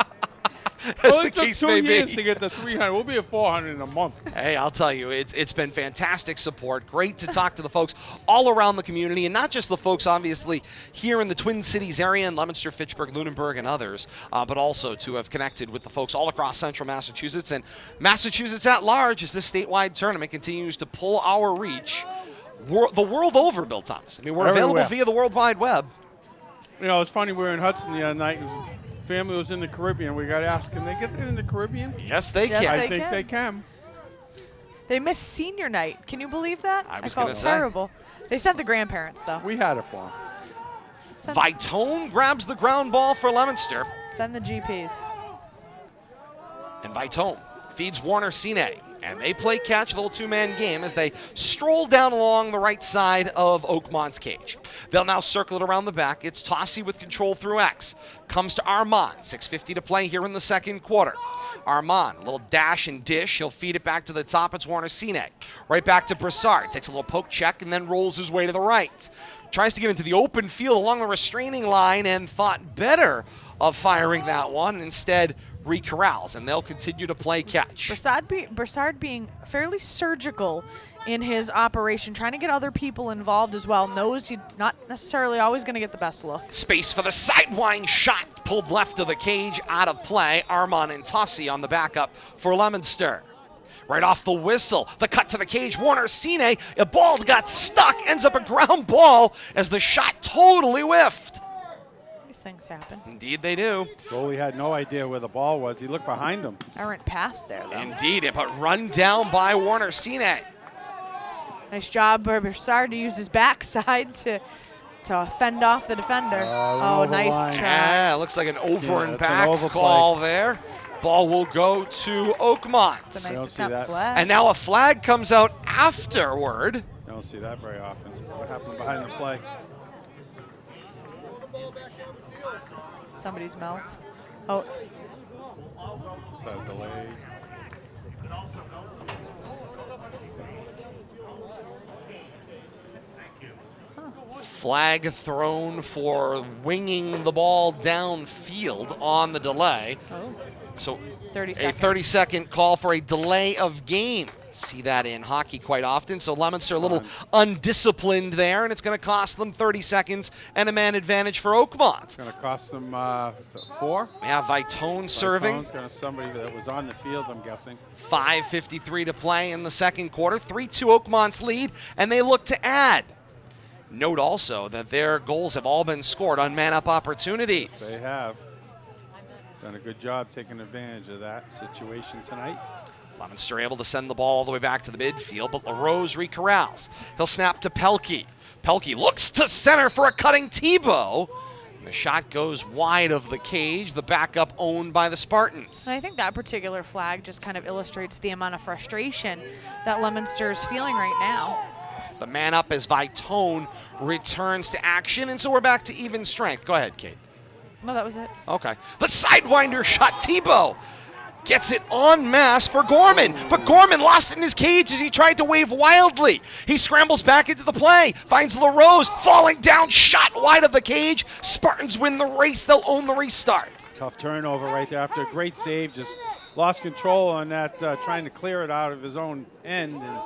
As Well, the it took case 2 may years be. to get to 300. We'll be at 400 in a month. Hey, I'll tell you, it's been fantastic support. Great to talk to the folks all around the community, and not just the folks, obviously, here in the Twin Cities area, in Leominster, Fitchburg, Lunenburg, and others, but also to have connected with the folks all across central Massachusetts and Massachusetts at large as this statewide tournament continues to pull our reach the world over, Bill Thomas. I mean, we're available Everywhere. via the World Wide Web. You know, it's funny. We were in Hudson the other night. His family was in the Caribbean. We got asked, can they get in the Caribbean? Yes, they Yes, can. they I think can. they can. They missed senior night. Can you believe that? I was felt gonna say. terrible. They sent the grandparents, though. We had it for them. Vitone grabs the ground ball for Leominster. Send the GPs. And Vitone feeds Warner Sine. And they play catch, a little two-man game, as they stroll down along the right side of Oakmont's cage. They'll now circle it around the back. It's Tossi with control through X. Comes to Armand, 6:50 to play here in the second quarter. Armand, a little dash and dish. He'll feed it back to the top. It's Warner Sine. Right back to Broussard. Takes a little poke check and then rolls his way to the right. Tries to get into the open field along the restraining line and thought better of firing that one. Instead, re-corrals, and they'll continue to play catch. Broussard being fairly surgical in his operation, trying to get other people involved as well. Knows he's not necessarily always going to get the best look. Space for the sidewind shot. Pulled left of the cage, out of play. Armand and Tossi on the backup for Leominster. Right off the whistle, the cut to the cage. Warner Sine, a ball got stuck, ends up a ground ball as the shot totally whiffed. These things happen. Indeed they do. Goalie had no idea where the ball was. He looked behind him. Errant pass there, though. Indeed, but run down by Warner Sine. Nice job by Broussard to use his backside to fend off the defender. Oh, over the nice line. try. Yeah, looks like an over and that's an back overplay. call there. Ball will go to Oakmont. It's a don't nice see attempt that. flag. And now a flag comes out afterward. You don't see that very often. What happened behind the play? Somebody's mouth. Oh, Is that a delay? Flag thrown for winging the ball downfield on the delay. oh. So 30 a seconds. 30-second call for a delay of game. See that in hockey quite often. So Leominster a little undisciplined there, and it's going to cost them 30 seconds and a man advantage for Oakmont. It's going to cost them 4. Yeah, Vitone serving. Vitone's going to somebody that was on the field, I'm guessing. 5:53 to play in the second quarter. 3-2 Oakmont's lead, and they look to add. Note also that their goals have all been scored on man-up opportunities. Yes, they have. Done a good job taking advantage of that situation tonight. Leominster able to send the ball all the way back to the midfield, but LaRose recorrals. He'll snap to Pelkey. Pelkey looks to center for a cutting Tebow. And the shot goes wide of the cage, the backup owned by the Spartans. And I think that particular flag just kind of illustrates the amount of frustration that Leominster is feeling right now. The man up as Vitone returns to action, and so we're back to even strength. Go ahead, Kate. No, that was it. Okay. The sidewinder shot, Tebow gets it en masse for Gorman, but Gorman lost it in his cage as he tried to wave wildly. He scrambles back into the play, finds LaRose falling down, shot wide of the cage. Spartans win the race. They'll own the restart. Tough turnover right there after a great save. Just lost control on that, trying to clear it out of his own end, and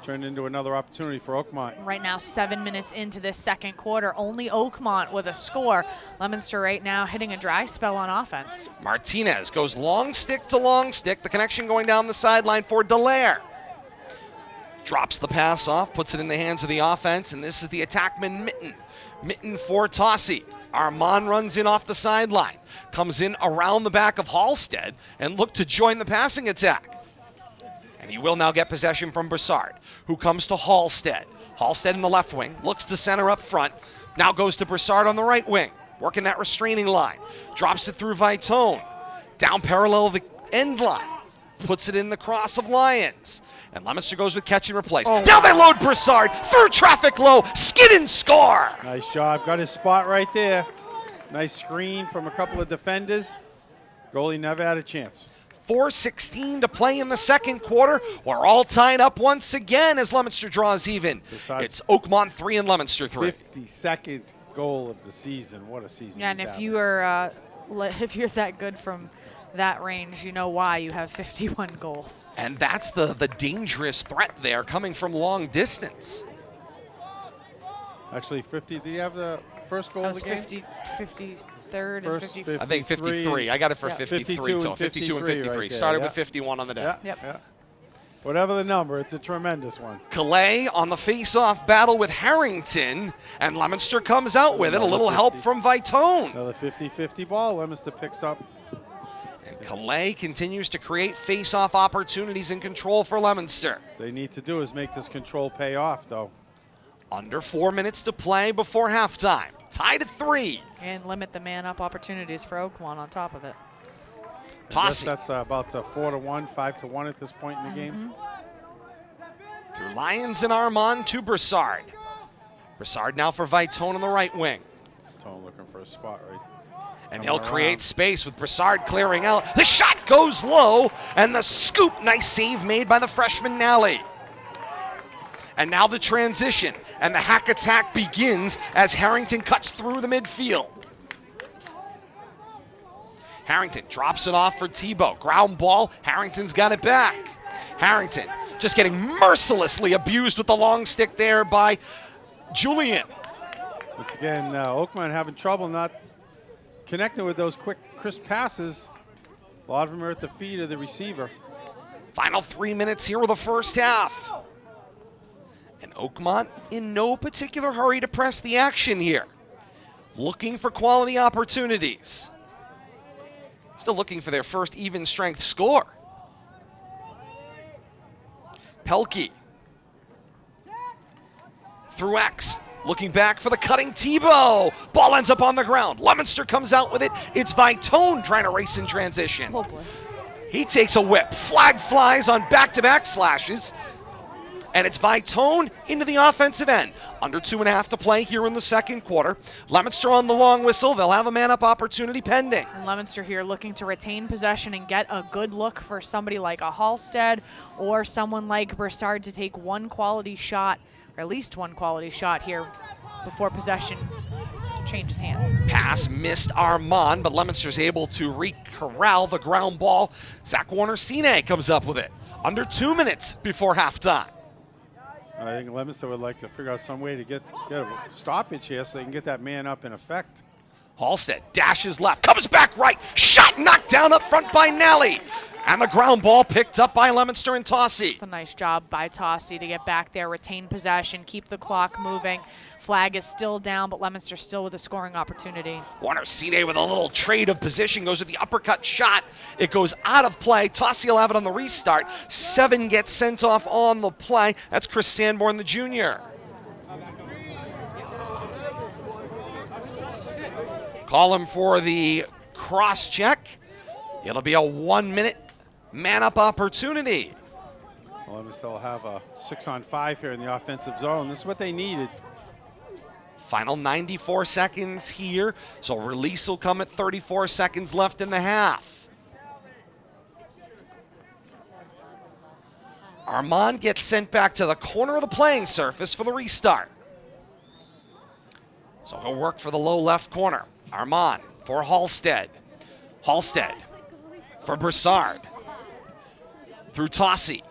turned into another opportunity for Oakmont. Right now, 7 minutes into this second quarter, only Oakmont with a score. Leominster right now hitting a dry spell on offense. Martinez goes long stick to long stick. The connection going down the sideline for Dallaire. Drops the pass off, puts it in the hands of the offense, and this is the attackman Mitten. Mitten for Tossi. Armand runs in off the sideline. Comes in around the back of Halstead and look to join the passing attack. And he will now get possession from Broussard, who comes to Halstead. Halstead in the left wing, looks to center up front, now goes to Broussard on the right wing, working that restraining line. Drops it through Vitone, down parallel of the end line, puts it in the cross of Lions. And Leominster goes with catch and replace. Now they load Broussard, through traffic low, skid and score! Nice job, got his spot right there. Nice screen from a couple of defenders. Goalie never had a chance. 4:16 to play in the second quarter. We're all tied up once again as Leominster draws even. It's Oakmont 3 and Leominster 3. 52nd goal of the season. What a season. Yeah, and if you are if you're that good from that range, you know why you have 51 goals. And that's the dangerous threat there coming from long distance. Actually, 50. Do you have the first goal That of was the game? 53rd and 54. I think 53. I got it for Yeah. 53. 52 and 52 and 53 53. right there, Started yeah. with 51 on the day. Yeah, Yep. yeah. Whatever the number, it's a tremendous one. Calais on the face-off battle with Harrington, and Leominster comes out with it. A little help from Vitone. Another 50-50 ball. Leominster picks up. And Calais continues to create face-off opportunities and control for Leominster. They need to do is make this control pay off, though. Under 4 minutes to play before halftime. Tied at 3. And limit the man-up opportunities for Oakmont on top of it. I guess Tossi that's about the 4-1, 5-1 at this point in the game. through Lyons and Armand to Broussard. Broussard now for Vitone on the right wing. Tone looking for a spot right. And Coming he'll create around. space with Broussard clearing out. The shot goes low, and the scoop. Nice save made by the freshman Nally. And now the transition, and the hack attack begins as Harrington cuts through the midfield. Harrington drops it off for Tebow. Ground ball, Harrington's got it back. Harrington just getting mercilessly abused with the long stick there by Julian. Once again, Oakmont having trouble not connecting with those quick, crisp passes. A lot of them are at the feet of the receiver. Final 3 minutes here of the first half. And Oakmont in no particular hurry to press the action here. Looking for quality opportunities. Still looking for their first even strength score. Pelkey. Through X. Looking back for the cutting Tebow. Ball ends up on the ground. Leominster comes out with it. It's Vitone trying to race in transition. Oh boy. He takes a whip. Flag flies on back-to-back slashes. And it's Vitone into the offensive end. Under 2.5 to play here in the second quarter. Leominster on the long whistle. They'll have a man-up opportunity pending. And Leominster here looking to retain possession and get a good look for somebody like a Halstead or someone like Broussard to take one quality shot, or at least one quality shot here before possession changes hands. Pass missed Armand, but Leominster's able to re-corral the ground ball. Zach Warner-Sine comes up with it. Under 2 minutes before halftime. I think Leominster would like to figure out some way to get a stoppage here so they can get that man up in effect. Halstead dashes left, comes back right, shot knocked down up front by Nally. And the ground ball picked up by Leominster and Tossie. It's a nice job by Tossie to get back there, retain possession, keep the clock moving. Flag is still down, but Leominster still with a scoring opportunity. Warner Cine with a little trade of position, goes with the uppercut shot. It goes out of play. Tossie will have it on the restart. 7 gets sent off on the play. That's Chris Sanborn, the junior. Call him for the cross check. It'll be a 1-minute man-up opportunity. Well, Leominster will have a 6-on-5 here in the offensive zone. This is what they needed. Final 94 seconds here, so release will come at 34 seconds left in the half. Armand gets sent back to the corner of the playing surface for the restart. So he'll work for the low left corner. Armand for Halstead. Halstead for Broussard. Through Tossie.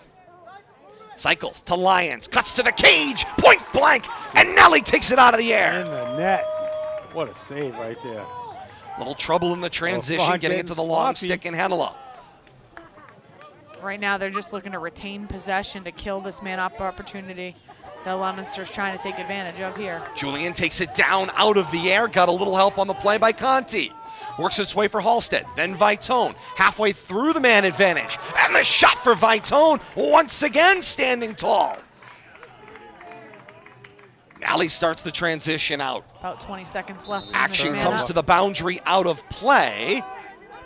Cycles to Lyons, cuts to the cage, point blank, and Nelly takes it out of the air. In the net. What a save right there. Little trouble in the transition, Well, getting it to the long sloppy. stick and Henela. Right now, they're just looking to retain possession to kill this man-up opportunity that Leominster's trying to take advantage of here. Julian takes it down out of the air, got a little help on the play by Conti. Works its way for Halstead, then Vitone, halfway through the man advantage. And the shot for Vitone, once again standing tall. Nally starts the transition out. About 20 seconds left. Action comes to the boundary out of play.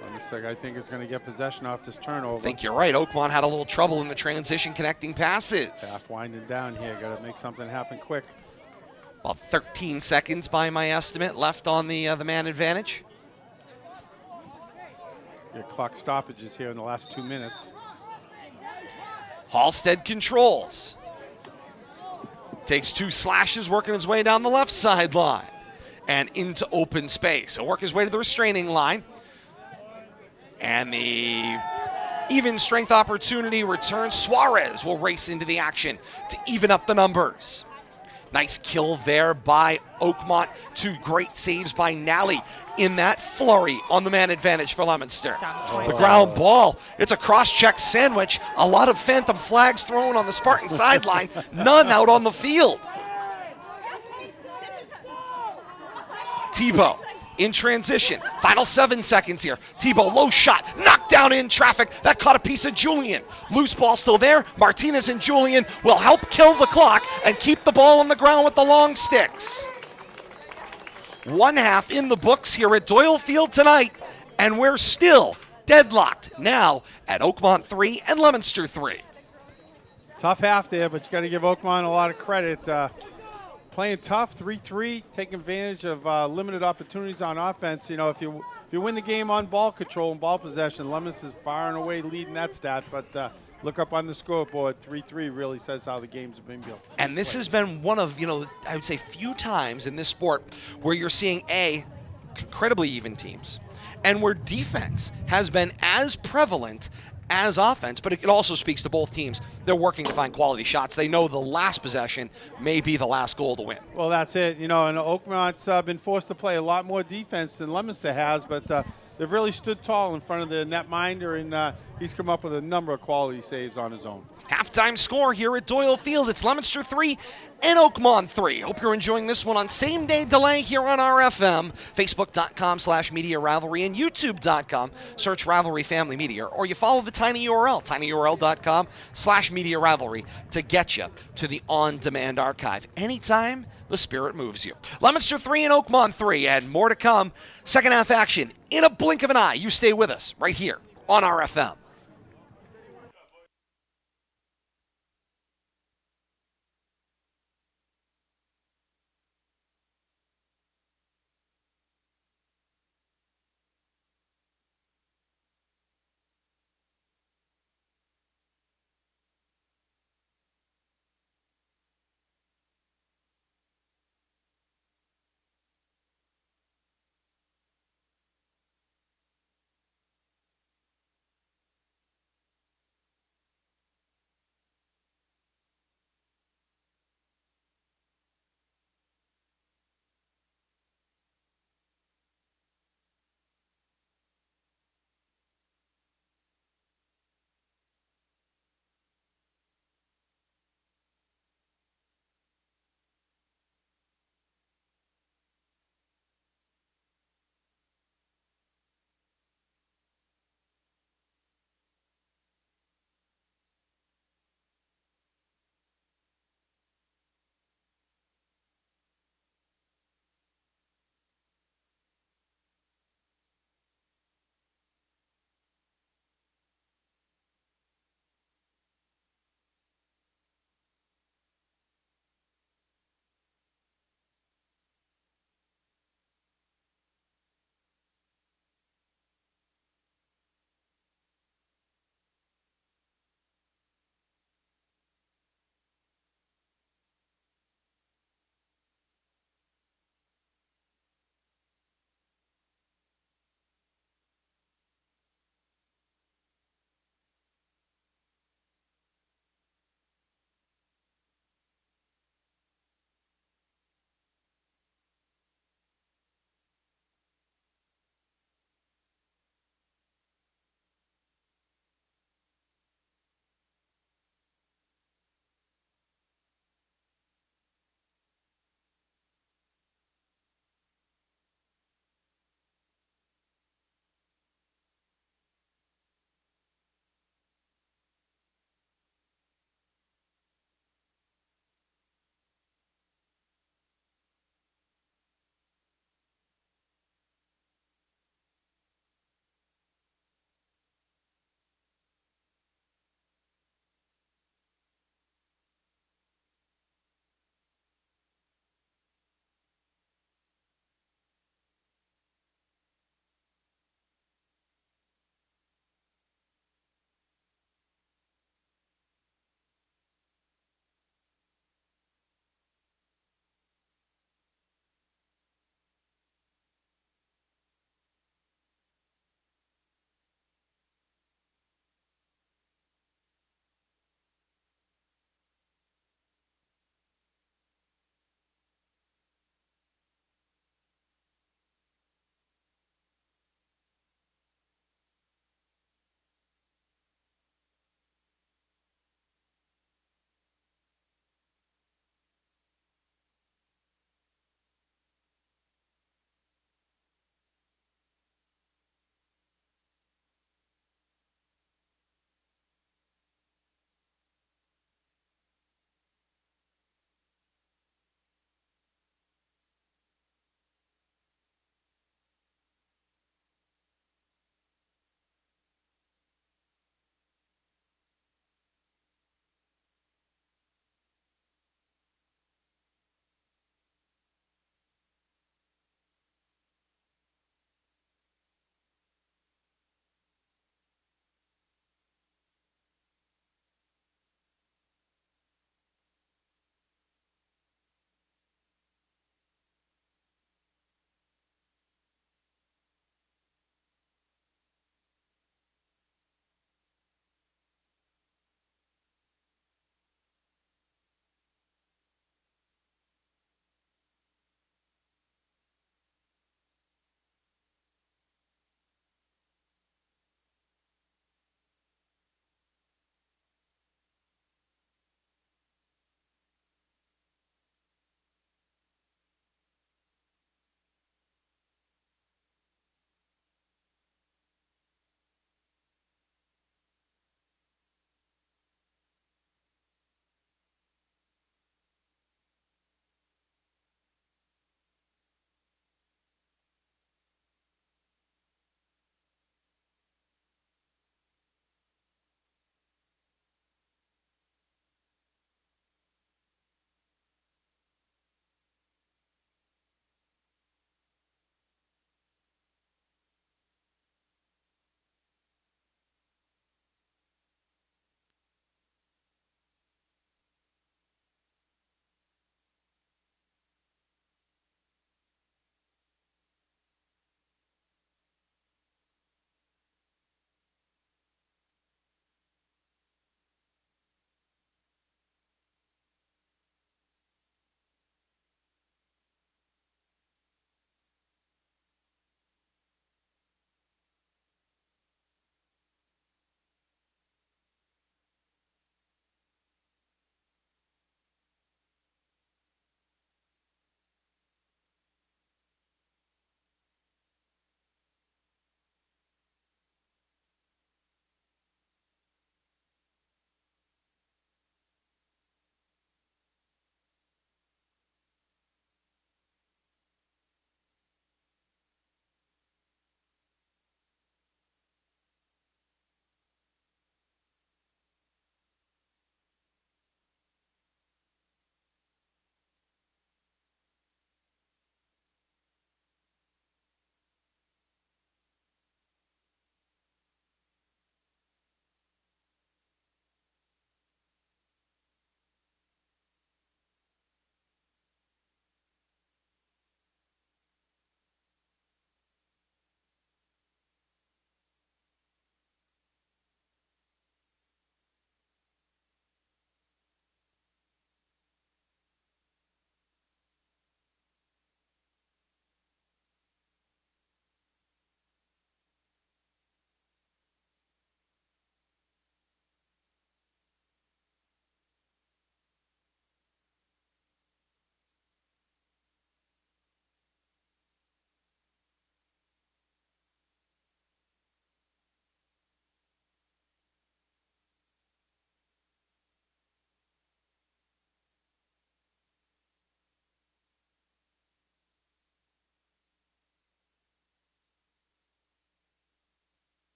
Leominster, I think, is going to get possession off this turnover. I think you're right. Oakmont had a little trouble in the transition connecting passes. Half winding down here. Got to make something happen quick. About 13 seconds by my estimate left on the man advantage. Get clock stoppages here in the last 2 minutes. Halstead controls. Takes 2 slashes, working his way down the left sideline and into open space. He'll work his way to the restraining line. And the even strength opportunity returns. Suarez will race into the action to even up the numbers. Nice kill there by Oakmont. 2 great saves by Nally in that flurry on the man advantage for Leominster. The ground ball, it's a cross-check sandwich. A lot of phantom flags thrown on the Spartan sideline, none out on the field. Tebow in transition. Final 7 seconds here. Tebow, low shot, knocked down in traffic. That caught a piece of Julian. Loose ball still there. Martinez and Julian will help kill the clock and keep the ball on the ground with the long sticks. 1 half in the books here at Doyle Field tonight, and we're still deadlocked now at Oakmont 3 and Leominster 3. Tough half there, but you got to give Oakmont a lot of credit. Playing tough, 3-3, taking advantage of limited opportunities on offense. You know, if you win the game on ball control and ball possession, Leominster is far and away leading that stat. But look up on the scoreboard, 3-3 really says how the games have been built. And this has been one of, I would say few times in this sport where you're seeing incredibly even teams and where defense has been as prevalent as offense, but it also speaks to both teams. They're working to find quality shots. They know the last possession may be the last goal to win. Well, that's it. And Oakmont's been forced to play a lot more defense than Leominster has, but they've really stood tall in front of the netminder, and he's come up with a number of quality saves on his own. Halftime score here at Doyle Field. It's Leominster 3 and Oakmont 3. Hope you're enjoying this one on same-day delay here on RFM, Facebook.com/Media Rivalry, and YouTube.com. Search Rivalry Family Media, or you follow the tiny URL, tinyurl.com/Media Rivalry, to get you to the on-demand archive anytime the spirit moves you. Leominster 3 and Oakmont 3, and more to come. Second half action in a blink of an eye. You stay with us right here on RFM.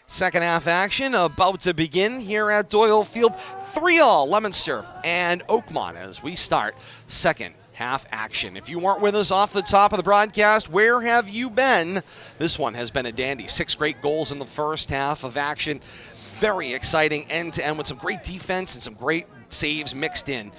Second half action about to begin here at Doyle Field. 3-all Leominster and Oakmont as we start second half action. If you weren't with us off the top of the broadcast, where have you been? This one has been a dandy. 6 great goals in the first half of action. Very exciting end-to-end with some great defense and some great saves mixed in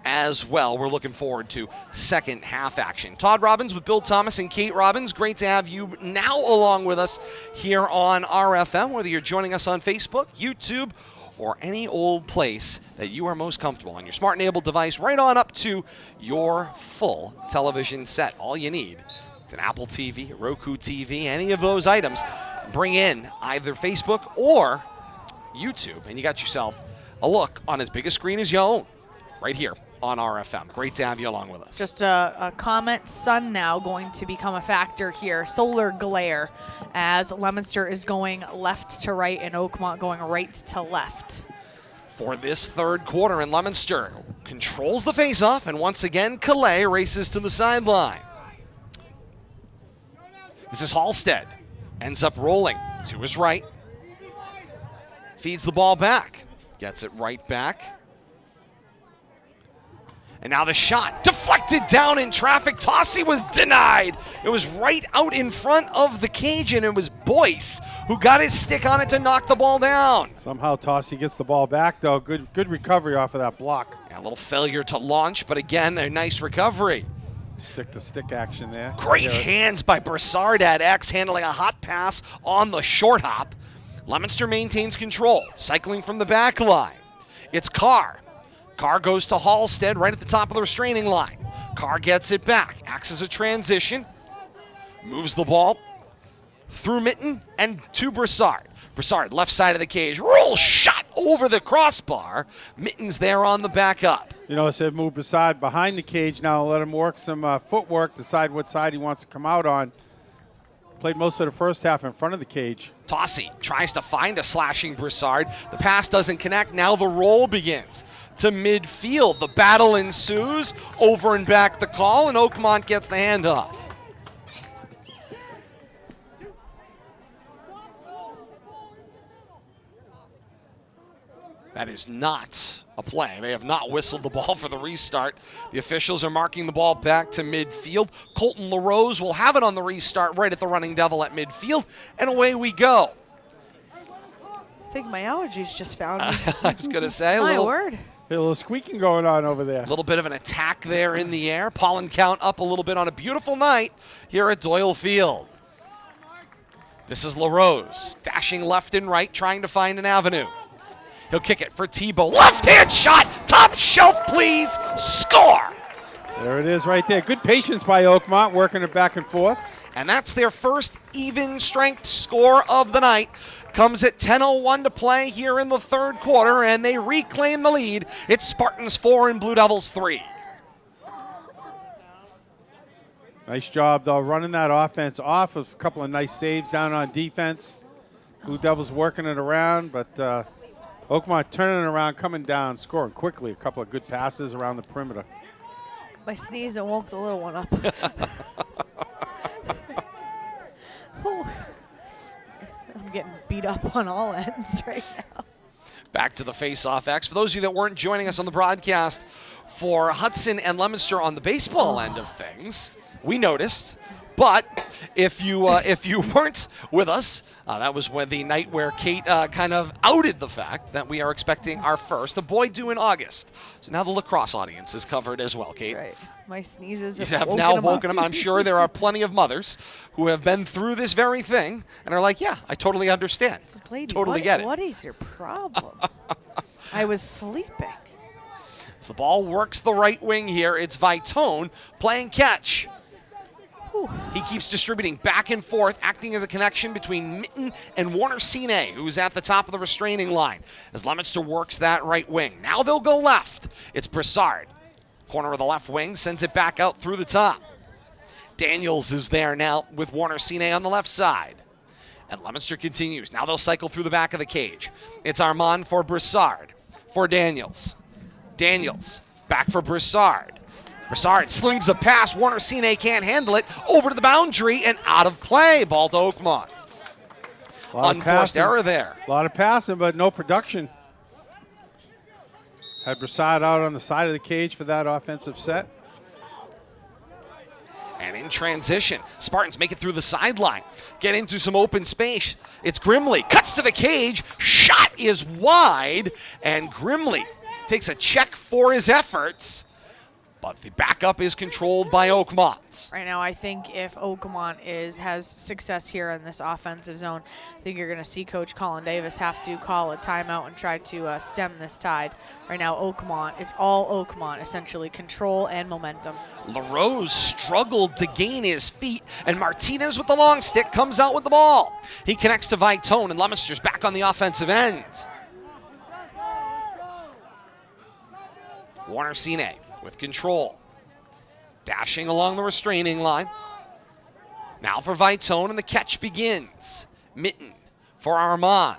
as well. We're looking forward to second half action. Todd Robbins with Bill Thomas and Kate Robbins. Great to have you now along with us here on RFM, whether you're joining us on Facebook, YouTube, or any old place that you are most comfortable on your smart-enabled device, right on up to your full television set. All you need is an Apple TV, a Roku TV, any of those items. Bring in either Facebook or YouTube, and you got yourself a look on as big a screen as you own right here on RFM. Great to have you along with us. Just a comment, sun now going to become a factor here. Solar glare as Leominster is going left to right and Oakmont going right to left. For this third quarter, and Leominster controls the faceoff, and once again, Calais races to the sideline. This is Halstead. Ends up rolling to his right. Feeds the ball back. Gets it right back. And now the shot, deflected down in traffic. Tossie was denied. It was right out in front of the cage, and it was Boyce who got his stick on it to knock the ball down. Somehow Tossie gets the ball back, though. Good recovery off of that block. Yeah, a little failure to launch, but again, a nice recovery. Stick-to-stick action there. Great hands by Broussard at X, handling a hot pass on the short hop. Leominster maintains control, cycling from the back line. It's Carr. Carr goes to Halstead right at the top of the restraining line. Carr gets it back, acts as a transition, moves the ball through Mitten and to Broussard. Broussard, left side of the cage, roll shot over the crossbar. Mitten's there on the back up. You know, said move Broussard behind the cage now, let him work some footwork, decide what side he wants to come out on. Played most of the first half in front of the cage. Tossie tries to find a slashing Broussard. The pass doesn't connect. Now the roll begins to midfield. The battle ensues. Over and back the call, and Oakmont gets the handoff. That is not a play. They have not whistled the ball for the restart. The officials are marking the ball back to midfield. Colton LaRose will have it on the restart right at the running devil at midfield, and away we go. I think my allergies just found me. I was going to say a My little, word. A little squeaking going on over there. little bit of an attack there in the air. Pollen count up a little bit on a beautiful night here at Doyle Field. This is LaRose, dashing left and right, trying to find an avenue. He'll kick it for Tebow. Left-hand shot. Top shelf, please. Score. There it is right there. Good patience by Oakmont, working it back and forth. And that's their first even strength score of the night. Comes at 10:01 to play here in the third quarter, and they reclaim the lead. It's Spartans 4 and Blue Devils 3. Nice job, though, running that offense off. A couple of nice saves down on defense. Blue Devils working it around, but Oakmont turning it around, coming down, scoring quickly. A couple of good passes around the perimeter. My sneeze and woke the little one up. Whew. I'm getting beat up on all ends right now. Back to the face-off X. For those of you that weren't joining us on the broadcast for Hudson and Leominster on the baseball end of things, we noticed. But if you weren't with us, that was when the night where Kate kind of outed the fact that we are expecting our first, a boy due in August. So now the lacrosse audience is covered as well, Kate. That's right. My sneezes You have have now him woken up. them. I'm sure there are plenty of mothers who have been through this very thing and are like, yeah, I totally understand. It's like, lady, Totally what, get it. What is your problem? I was sleeping. As the ball works the right wing here, it's Vitone playing catch. Whew. He keeps distributing back and forth, acting as a connection between Mitten and Warner Sine, who's at the top of the restraining line, as Leominster works that right wing. Now they'll go left. It's Broussard. Corner of the left wing, sends it back out through the top. Daniels is there now with Warner Sine on the left side. And Leominster continues. Now they'll cycle through the back of the cage. It's Armand for Broussard. For Daniels. Daniels back for Broussard. Broussard slings a pass. Warner Sine can't handle it. Over to the boundary and out of play. Ball to Oakmont. Unforced error there. A lot of passing, but no production. Had Broussard out on the side of the cage for that offensive set. And in transition, Spartans make it through the sideline, get into some open space. It's Grimley, cuts to the cage, shot is wide, and Grimley takes a check for his efforts, but the backup is controlled by Oakmont. Right now, I think if Oakmont has success here in this offensive zone, I think you're going to see Coach Colin Davis have to call a timeout and try to stem this tide. Right now, Oakmont, it's all Oakmont, essentially, control and momentum. LaRose struggled to gain his feet, and Martinez with the long stick comes out with the ball. He connects to Vitone, and Leominster's back on the offensive end. Warner Sine with control, dashing along the restraining line. Now for Vitone, and the catch begins. Mitten for Armand.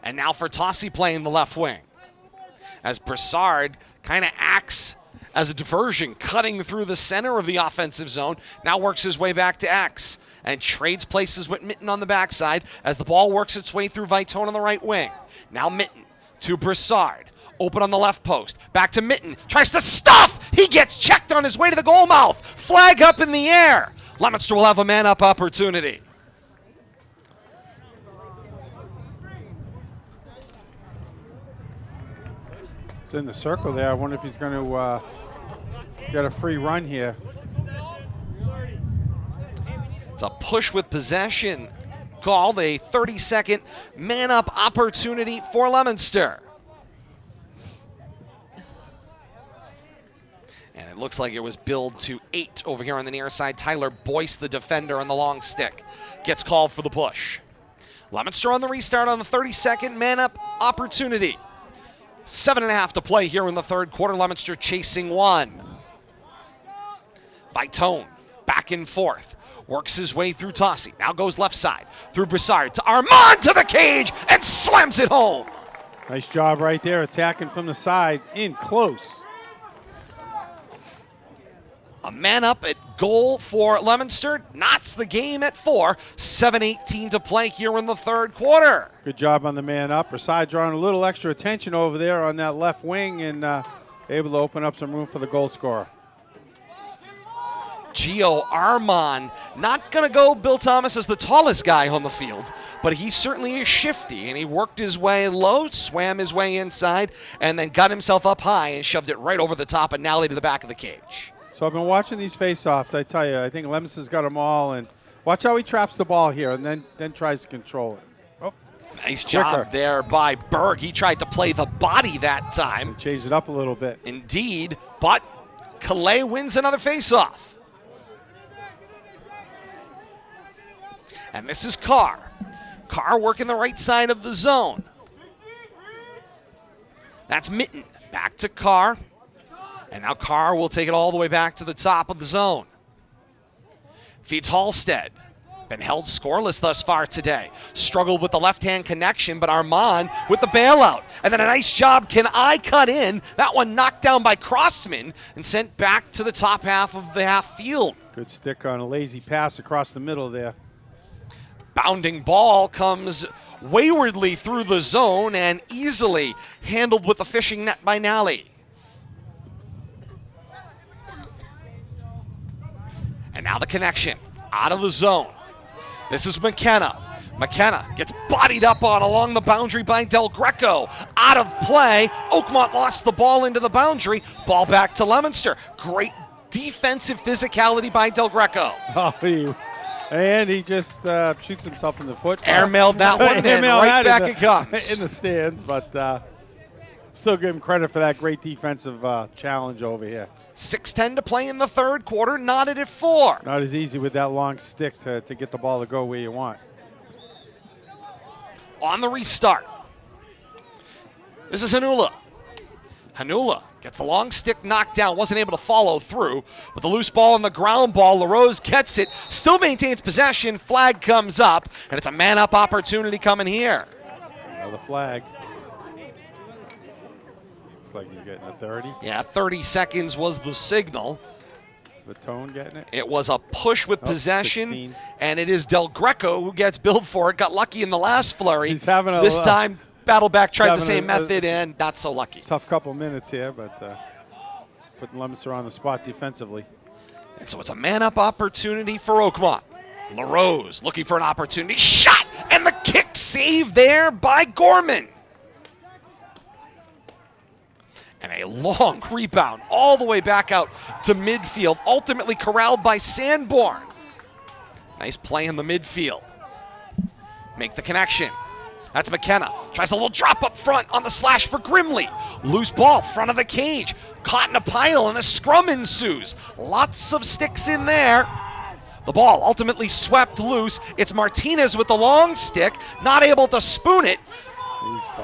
And now for Tossi playing the left wing, as Broussard kind of acts as a diversion, cutting through the center of the offensive zone. Now works his way back to X and trades places with Mitten on the backside as the ball works its way through Vitone on the right wing. Now Mitten to Broussard. Open on the left post. Back to Mitten. Tries to stuff. He gets checked on his way to the goal mouth. Flag up in the air. Leominster will have a man-up opportunity. It's in the circle there. I wonder if he's going to get a free run here. It's a push with possession called, a 30-second man-up opportunity for Leominster. And it looks like it was billed to 8 over here on the near side. Tyler Boyce, the defender, on the long stick, gets called for the push. Leominster on the restart on the 32nd man-up opportunity. 7.5 to play here in the third quarter. Leominster chasing one. Vitone back and forth. Works his way through Tossi. Now goes left side through Broussard to Armand to the cage and slams it home. Nice job right there, attacking from the side, in close. A man up at goal for Leominster. Knots the game at 4. 7:18 to play here in the third quarter. Good job on the man up. Broussard drawing a little extra attention over there on that left wing and able to open up some room for the goal scorer. Gio Armand, not going to go Bill Thomas as the tallest guy on the field, but he certainly is shifty, and he worked his way low, swam his way inside, and then got himself up high and shoved it right over the top and nally to the back of the cage. So I've been watching these face-offs. I tell you, I think Leominster's got them all, and watch how he traps the ball here and then tries to control it. Oh, nice job there by Berg. He tried to play the body that time. Changed it up a little bit. Indeed, but Calais wins another face-off. And this is Carr. Carr working the right side of the zone. That's Mitten. Back to Carr. And now Carr will take it all the way back to the top of the zone. Feeds Halstead. Been held scoreless thus far today. Struggled with the left-hand connection, but Armand with the bailout. And then a nice job. Can I cut in? That one knocked down by Crossman and sent back to the top half of the half field. Good stick on a lazy pass across the middle there. Bounding ball comes waywardly through the zone and easily handled with the fishing net by Nally. And now the connection out of the zone. This is McKenna. McKenna gets bodied up on along the boundary by Del Greco. Out of play. Oakmont lost the ball into the boundary. Ball back to Leominster. Great defensive physicality by Del Greco. And he just shoots himself in the foot. Airmailed that one and right back it comes. In the stands, but still give him credit for that great defensive challenge over here. 6:10 to play in the third quarter, knotted at 4. Not as easy with that long stick to get the ball to go where you want. On the restart, this is Hanula. Hanula gets the long stick knocked down, wasn't able to follow through. With the loose ball and the ground ball, LaRose gets it, still maintains possession, flag comes up, and it's a man-up opportunity coming here. Another flag. Looks like he's getting a 30. Yeah, 30 seconds was the signal. Vatone getting it. It was a push with possession, 16. and it is Del Greco who gets billed for it. Got lucky in the last flurry. He's having a this time, Battleback tried the same having method and not so lucky. Tough couple minutes here, but putting Leominster on the spot defensively. And so it's a man-up opportunity for Oakmont. LaRose looking for an opportunity. Shot! And the kick save there by Gorman. And a long rebound all the way back out to midfield, ultimately corralled by Sanborn. Nice play in the midfield. Make the connection. That's McKenna. Tries a little drop up front on the slash for Grimley. Loose ball, front of the cage. Caught in a pile and a scrum ensues. Lots of sticks in there. The ball ultimately swept loose. It's Martinez with the long stick, not able to spoon it.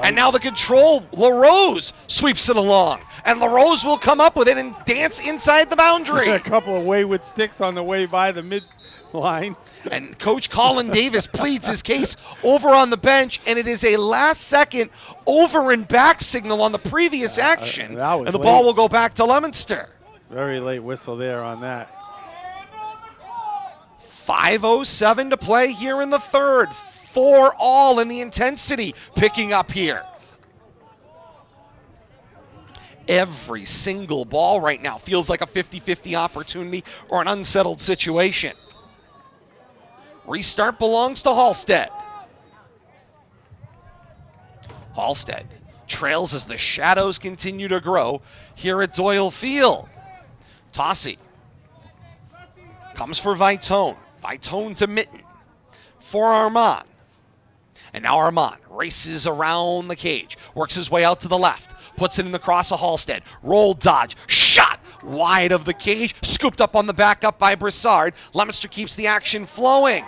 And now the control, LaRose sweeps it along. And LaRose will come up with it and dance inside the boundary. A couple of wayward sticks on the way by the mid-line. And Coach Colin Davis pleads his case over on the bench, and it is a last-second over and back signal on the previous action. And the ball will go back to Leominster. Very late whistle there on that. 5:07 to play here in the third. 4-all in the intensity picking up here. Every single ball right now feels like a 50-50 opportunity or an unsettled situation. Restart belongs to Halstead. Halstead trails as the shadows continue to grow here at Doyle Field. Tossie comes for Vitone. Vitone to Mitten for Armand. And now Armand races around the cage, works his way out to the left, puts it in the cross of Halstead. Roll dodge, shot wide of the cage, scooped up on the back up by Broussard. Leominster keeps the action flowing.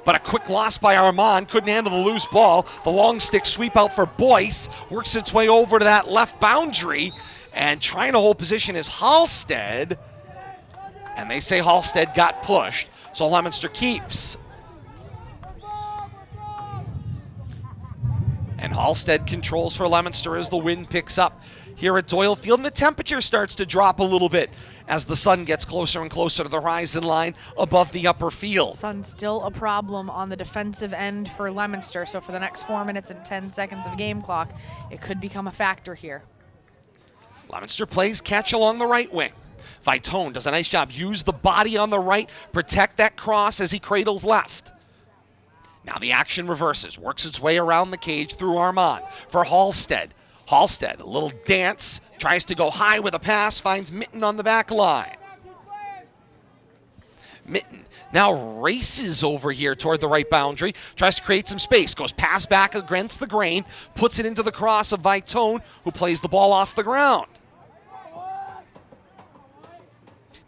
But a quick loss by Armand, couldn't handle the loose ball. The long stick sweep out for Boyce, works its way over to that left boundary, and trying to hold position is Halstead. And they say Halstead got pushed, so Leominster keeps. And Halstead controls for Leominster as the wind picks up here at Doyle Field. And the temperature starts to drop a little bit as the sun gets closer and closer to the horizon line above the upper field. Sun's still a problem on the defensive end for Leominster. So for the next 4 minutes and 10 seconds of game clock, it could become a factor here. Leominster plays catch along the right wing. Vitone does a nice job. Use the body on the right, protect that cross as he cradles left. Now the action reverses, works its way around the cage through Armand for Halstead. Halstead, a little dance, tries to go high with a pass, finds Mitten on the back line. Mitten now races over here toward the right boundary, tries to create some space, goes pass back against the grain, puts it into the cross of Vitone, who plays the ball off the ground.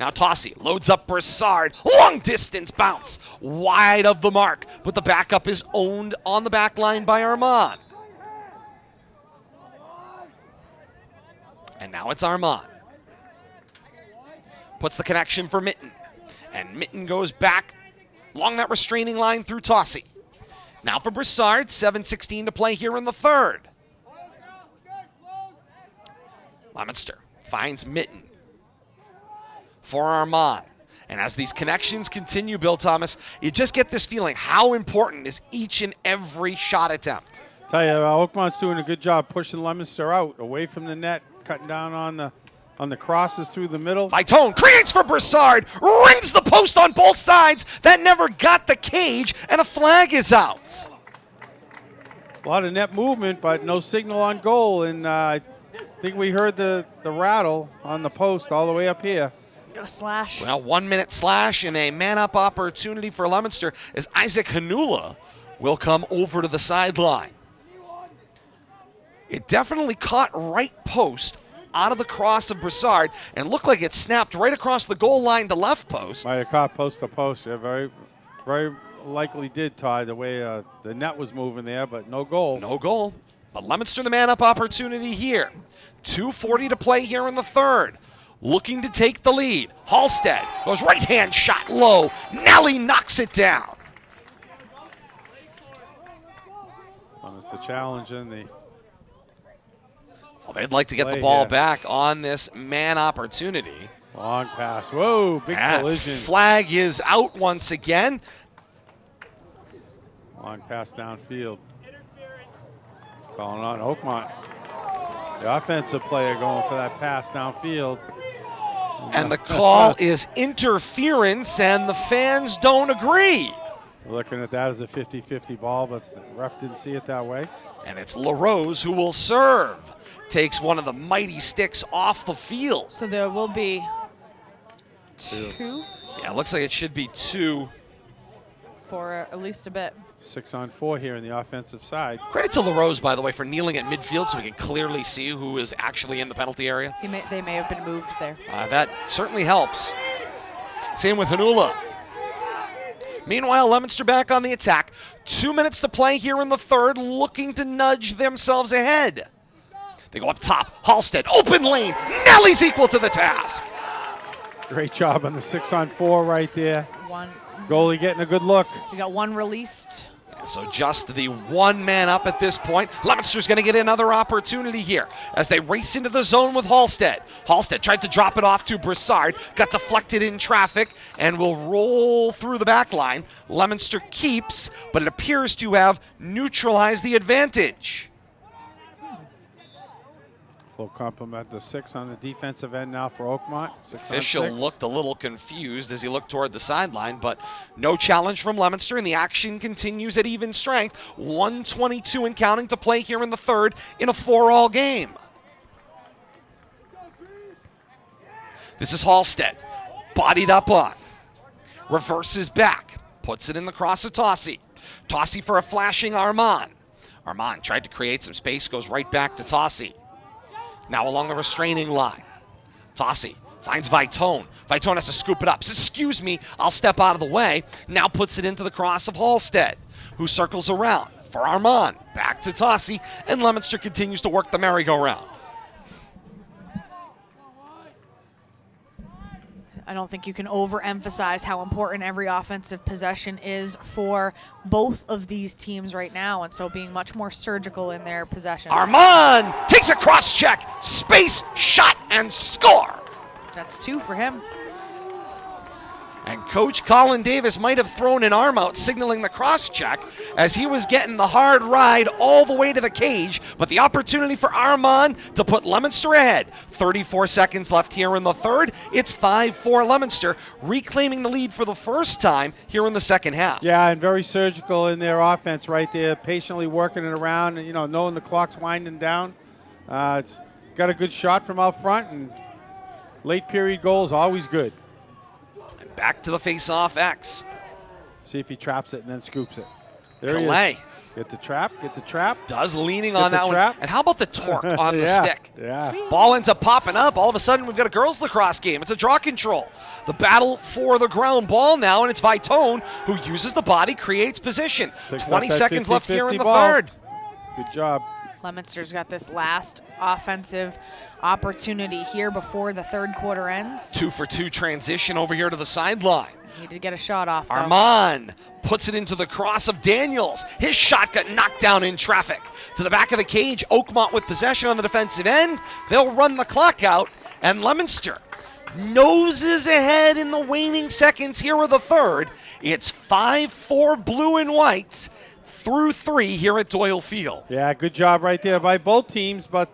Now Tossie loads up Broussard, long distance bounce, wide of the mark, but the backup is owned on the back line by Armand. And now it's Armand. Puts the connection for Mitten. And Mitten goes back along that restraining line through Tossie. Now for Broussard, 7:16 to play here in the third. Leominster finds Mitten for Armand. And as these connections continue, Bill Thomas, you just get this feeling, how important is each and every shot attempt? Tell you, Oakmont's doing a good job pushing Leominster out, away from the net, cutting down on the crosses through the middle. Vitone creates for Broussard, rings the post on both sides. That never got the cage, and a flag is out. A lot of net movement, but no signal on goal. And I think we heard the rattle on the post all the way up here. A slash. Well, 1 minute slash and a man-up opportunity for Leominster as Isaac Hanula will come over to the sideline. It definitely caught right post out of the cross of Broussard and looked like it snapped right across the goal line to left post. Might have caught post to post. Yeah, very, very likely did, Todd, the way the net was moving there, but no goal. No goal. But Leominster the man-up opportunity here. 2:40 to play here in the third. Looking to take the lead. Halstead goes right-hand shot low. Nelly knocks it down. Well, it's the challenge and the... Well, they'd like to get the ball back on this man opportunity. Long pass. Whoa, big collision. Flag is out once again. Long pass downfield. Calling on Oakmont. The offensive player going for that pass downfield. And the call is interference, and the fans don't agree. We're looking at that as a 50-50 ball, but the ref didn't see it that way. And it's LaRose who will serve. Takes one of the mighty sticks off the field. So there will be two Yeah, it looks like it should be 2. for at least a bit. 6-on-4 here in the offensive side. Credit to LaRose, by the way, for kneeling at midfield so we can clearly see who is actually in the penalty area. They may have been moved there. That certainly helps. Same with Hanula. Meanwhile, Leominster back on the attack. 2 minutes to play here in the third, looking to nudge themselves ahead. They go up top. Halstead, open lane. Nelly's equal to the task. Great job on the 6-on-4 right there. One. Goalie getting a good look. We got one released. So just the one man up at this point. Leominster's going to get another opportunity here as they race into the zone with Halstead. Halstead tried to drop it off to Broussard, got deflected in traffic, and will roll through the back line. Leominster keeps, but it appears to have neutralized the advantage. Full complement the 6 on the defensive end now for Oakmont. 6 Official on 6. looked a little confused as he looked toward the sideline, but no challenge from Leominster, and the action continues at even strength. 1:22 and counting to play here in the third in a 4-all game. This is Halstead, bodied up on. Reverses back, puts it in the cross of Tossi. Tossi for a flashing Armand. Armand tried to create some space, goes right back to Tossi. Now along the restraining line. Tossi finds Vitone. Vitone has to scoop it up. Says, excuse me, I'll step out of the way. Now puts it into the cross of Halstead, who circles around for Armand. Back to Tossi, and Leominster continues to work the merry-go-round. I don't think you can overemphasize how important every offensive possession is for both of these teams right now, and so being much more surgical in their possession. Armand takes a cross-check, space, shot, and score. That's 2 for him. And Coach Colin Davis might have thrown an arm out, signaling the cross-check as he was getting the hard ride all the way to the cage. But the opportunity for Armand to put Leominster ahead. 34 seconds left here in the third. It's 5-4 Leominster, reclaiming the lead for the first time here in the second half. Yeah, and very surgical in their offense right there, patiently working it around, and, knowing the clock's winding down. It's got a good shot from out front, and late period goals always good. Back to the face-off X. See if he traps it and then scoops it. There Calais. he is. Get the trap, get the trap. Does leaning Get on the that trap. one. And how about the torque on the Yeah, stick? yeah. Ball ends up popping up. All of a sudden, we've got a girls lacrosse game. It's a draw control. The battle for the ground ball now, and it's Vitone who uses the body, creates position. Picks 20 up that seconds left here in 50-50 the ball. third. Good job. Leominster's got this last offensive opportunity here before the third quarter ends. 2-for-2 transition over here to the sideline. Need to get a shot off, though. Armand puts it into the cross of Daniels. His shot got knocked down in traffic. To the back of the cage, Oakmont with possession on the defensive end. They'll run the clock out, and Leominster noses ahead in the waning seconds here of the third. It's 5-4 blue and white through 3 here at Doyle Field. Yeah, good job right there by both teams, but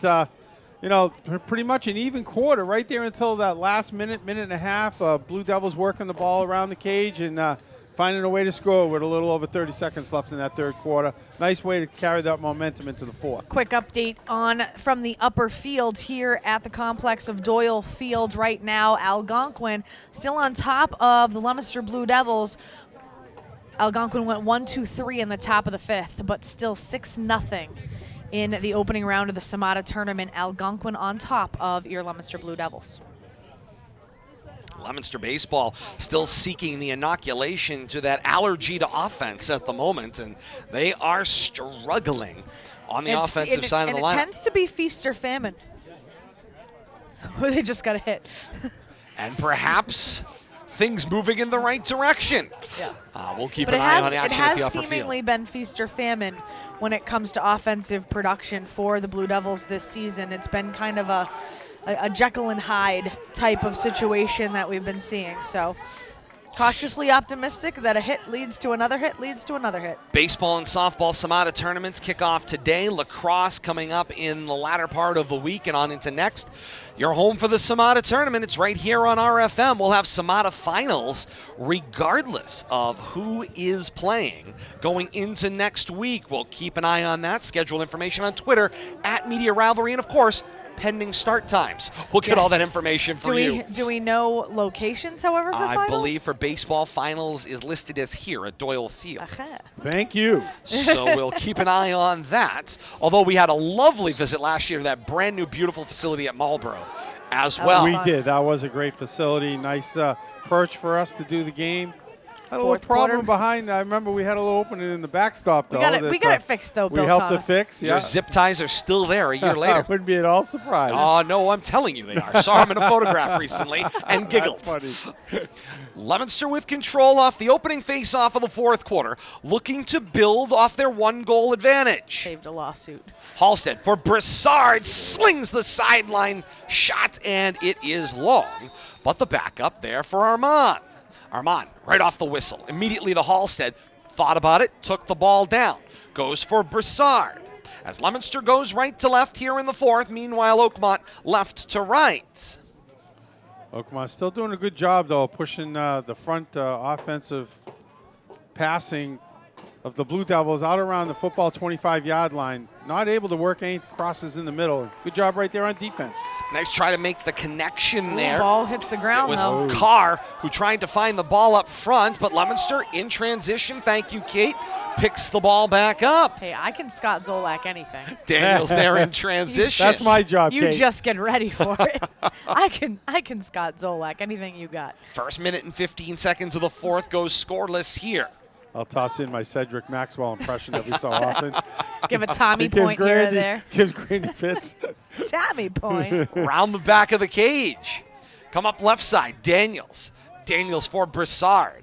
pretty much an even quarter right there until that last minute and a half. Blue Devils working the ball around the cage and finding a way to score with a little over 30 seconds left in that third quarter. Nice way to carry that momentum into the fourth. Quick update from the upper field here at the complex of Doyle Field right now. Algonquin still on top of the Leominster Blue Devils. Algonquin went 1-2-3 in the top of the fifth, but still 6-0 in the opening round of the Samata tournament. Algonquin on top of your Leominster Blue Devils. Leominster baseball still seeking the inoculation to that allergy to offense at the moment, and they are struggling on the offensive side of the lineup. And it tends to be feast or famine. They just got a hit. And perhaps things moving in the right direction. Yeah. We'll keep But an eye on action at the it upper has seemingly field. been feast or famine when it comes to offensive production for the Blue Devils this season. It's been kind of a a Jekyll and Hyde type of situation that we've been seeing. So cautiously optimistic that a hit leads to another hit, leads to another hit. Baseball and softball Samata tournaments kick off today. Lacrosse coming up in the latter part of the week and on into next. You're home for the Samata tournament. It's right here on RFM. We'll have Samata finals regardless of who is playing going into next week. We'll keep an eye on that. Schedule information on Twitter at Media Rivalry, and of course, pending start times. We'll get all that information for you. Do we know locations, however, for finals? I believe for baseball, finals is listed as here at Doyle Field. Thank you. So we'll keep an eye on that. Although we had a lovely visit last year to that brand new, beautiful facility at Marlborough as well. We did. That was a great facility. Nice perch for us to do the game. Had a little problem behind. I remember we had a little opening in the backstop, though. We got it fixed, though, Bill We helped Thomas. to fix, yeah. Your zip ties are still there a year later. I wouldn't be at all surprised. Oh, no, I'm telling you they are. Saw them in a photograph recently and giggled. That's funny. Leominster with control off the opening face-off of the fourth quarter, looking to build off their one-goal advantage. Saved a lawsuit. Halstead for Broussard, slings the sideline shot, and it is long. But the backup there for Armand. Armand, right off the whistle. Immediately to Halstead. Thought about it, took the ball down. Goes for Broussard. As Leominster goes right to left here in the fourth. Meanwhile, Oakmont left to right. Oakmont still doing a good job, though, pushing the front offensive passing of the Blue Devils out around the football 25-yard line. Not able to work any crosses in the middle. Good job right there on defense. Nice try to make the connection there. Ball hits the ground, It was though. Carr who tried to find the ball up front, but Leominster in transition, thank you, Kate, picks the ball back up. Hey, I can Scott Zolak anything. Daniels there in transition. That's my job, You Kate. just get ready for it. I can Scott Zolak anything you got. First minute and 15 seconds of the fourth goes scoreless here. I'll toss in my Cedric Maxwell impression every so often. Give a Tommy Gives point here or there. Gives Grandy fits. Tommy point. Round the back of the cage. Come up left side, Daniels. Daniels for Broussard.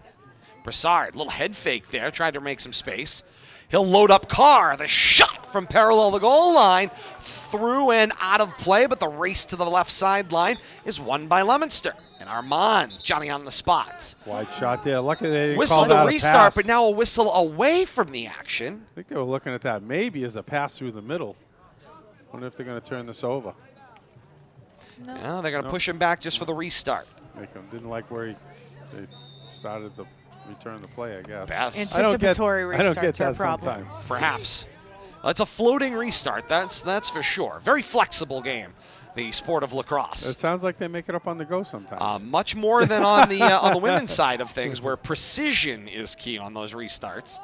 Broussard, little head fake there, tried to make some space. He'll load up Carr. The shot from parallel the goal line. Through and out of play, but the race to the left sideline is won by Leominster. And Armand, Johnny on the spot. Wide shot there. Lucky they didn't Whistle call that the a restart, pass. but now a whistle away from the action. I think they were looking at that maybe as a pass through the middle. Wonder if they're going to turn this over. No, they're going to push him back just for the restart. Didn't like where they started the return the play, I guess. Pass. Anticipatory I don't restarts get are a that problem. sometimes. Perhaps. Well, it's a floating restart, that's for sure. Very flexible game, the sport of lacrosse. It sounds like they make it up on the go sometimes. Much more than on the women's side of things, where precision is key on those restarts.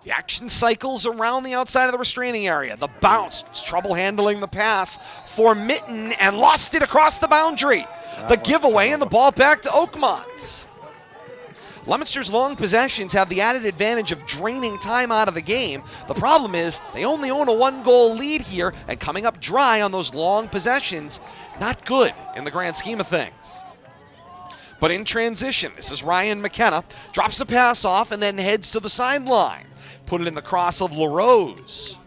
The action cycles around the outside of the restraining area. The bounce, it's trouble handling the pass for Mitten and lost it across the boundary. The giveaway and the ball back to Oakmont. Leominster's long possessions have the added advantage of draining time out of the game. The problem is they only own a one-goal lead here, and coming up dry on those long possessions, not good in the grand scheme of things. But in transition, this is Ryan McKenna, drops a pass off and then heads to the sideline. Put it in the cross of LaRose.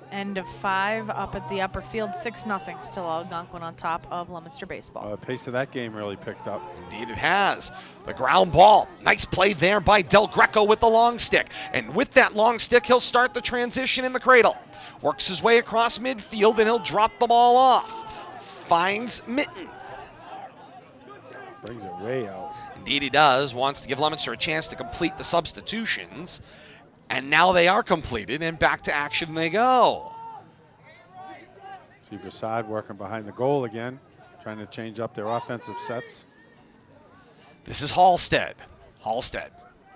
End of 5 up at the upper field, 6-0. Still Algonquin on top of Leominster baseball. The pace of that game really picked up. Indeed it has. The ground ball. Nice play there by Del Greco with the long stick. And with that long stick, he'll start the transition in the cradle. Works his way across midfield, and he'll drop the ball off. Finds Mitten. Brings it way out. Indeed he does. Wants to give Leominster a chance to complete the substitutions. And now they are completed, and back to action they go. See Broussard working behind the goal again, trying to change up their offensive sets. This is Halstead. Halstead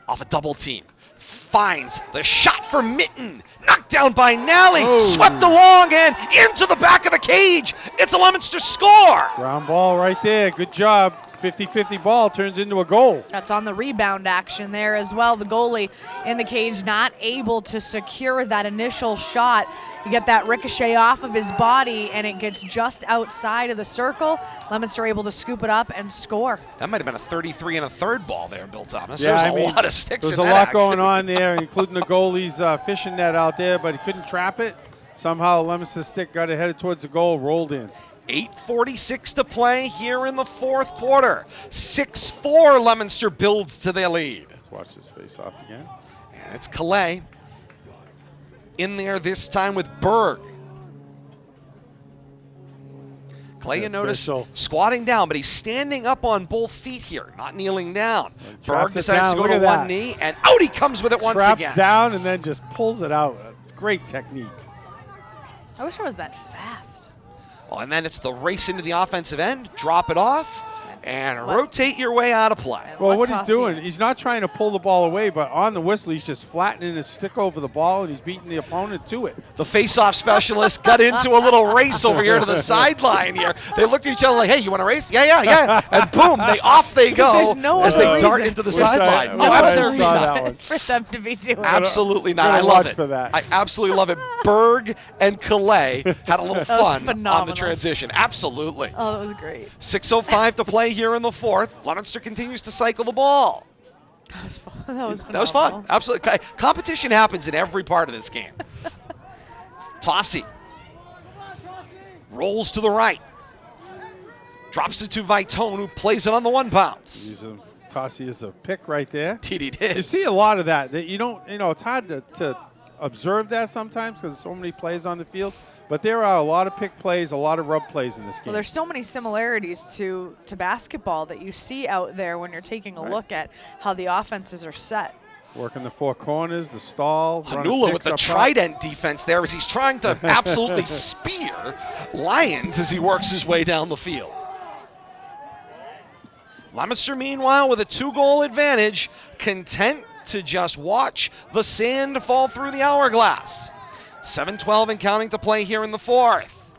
off a double team. Finds the shot for Mitten. Knocked down by Nally. Oh. Swept along and into the back of the cage. It's a Leominster score. Ground ball right there. Good job. 50-50 ball turns into a goal. That's on the rebound action there as well. The goalie in the cage not able to secure that initial shot. You get that ricochet off of his body, and it gets just outside of the circle. Leominster able to scoop it up and score. That might have been a 33 and a third ball there, Bill Thomas. Yeah, There's a lot of sticks There's in a that lot action. going on there, including the goalie's fishing net out there, but he couldn't trap it. Somehow Leominster stick got it headed towards the goal, rolled in. 8:46 to play here in the fourth quarter. 6-4 Leominster builds to their lead. Let's watch this face off again. And it's Calais in there this time with Berg. Clay, you notice, squatting down, but he's standing up on both feet here, not kneeling down. Berg decides to go to one knee, and out he comes with it once again. Traps down and then just pulls it out. Great technique. I wish I was that fast. Well, and then it's the race into the offensive end, drop it off, and rotate your way out of play. Well, what he's doing, he's not trying to pull the ball away, but on the whistle, he's just flattening his stick over the ball, and he's beating the opponent to it. The face-off specialist got into a little race over here to the sideline here. They looked at each other like, hey, you want to race? Yeah. And boom, off they go as they dart into the sideline. Oh, absolutely not. For them to be doing absolutely not. I love it. For that. I absolutely love it. Berg and Calais had a little fun phenomenal. on the transition. Absolutely. Oh, that was great. 6:05 to play here in the fourth. Leominster continues to cycle the ball. That was fun. That was phenomenal. That was fun. Absolutely. Competition happens in every part of this game. Tossi rolls to the right. Drops it to Vitone, who plays it on the 1 bounce. Tossi is a pick right there. TD did. You see a lot of that. You don't, it's hard to observe that sometimes because there's so many plays on the field. But there are a lot of pick plays, a lot of rub plays in this game. Well, there's so many similarities to basketball that you see out there when you're taking a look at how the offenses are set. Working the 4 corners, the stall. Hanula with the trident defense there as he's trying to absolutely spear Lyons as he works his way down the field. Leominster, meanwhile, with a 2-goal advantage, content to just watch the sand fall through the hourglass. 7:12 and counting to play here in the fourth.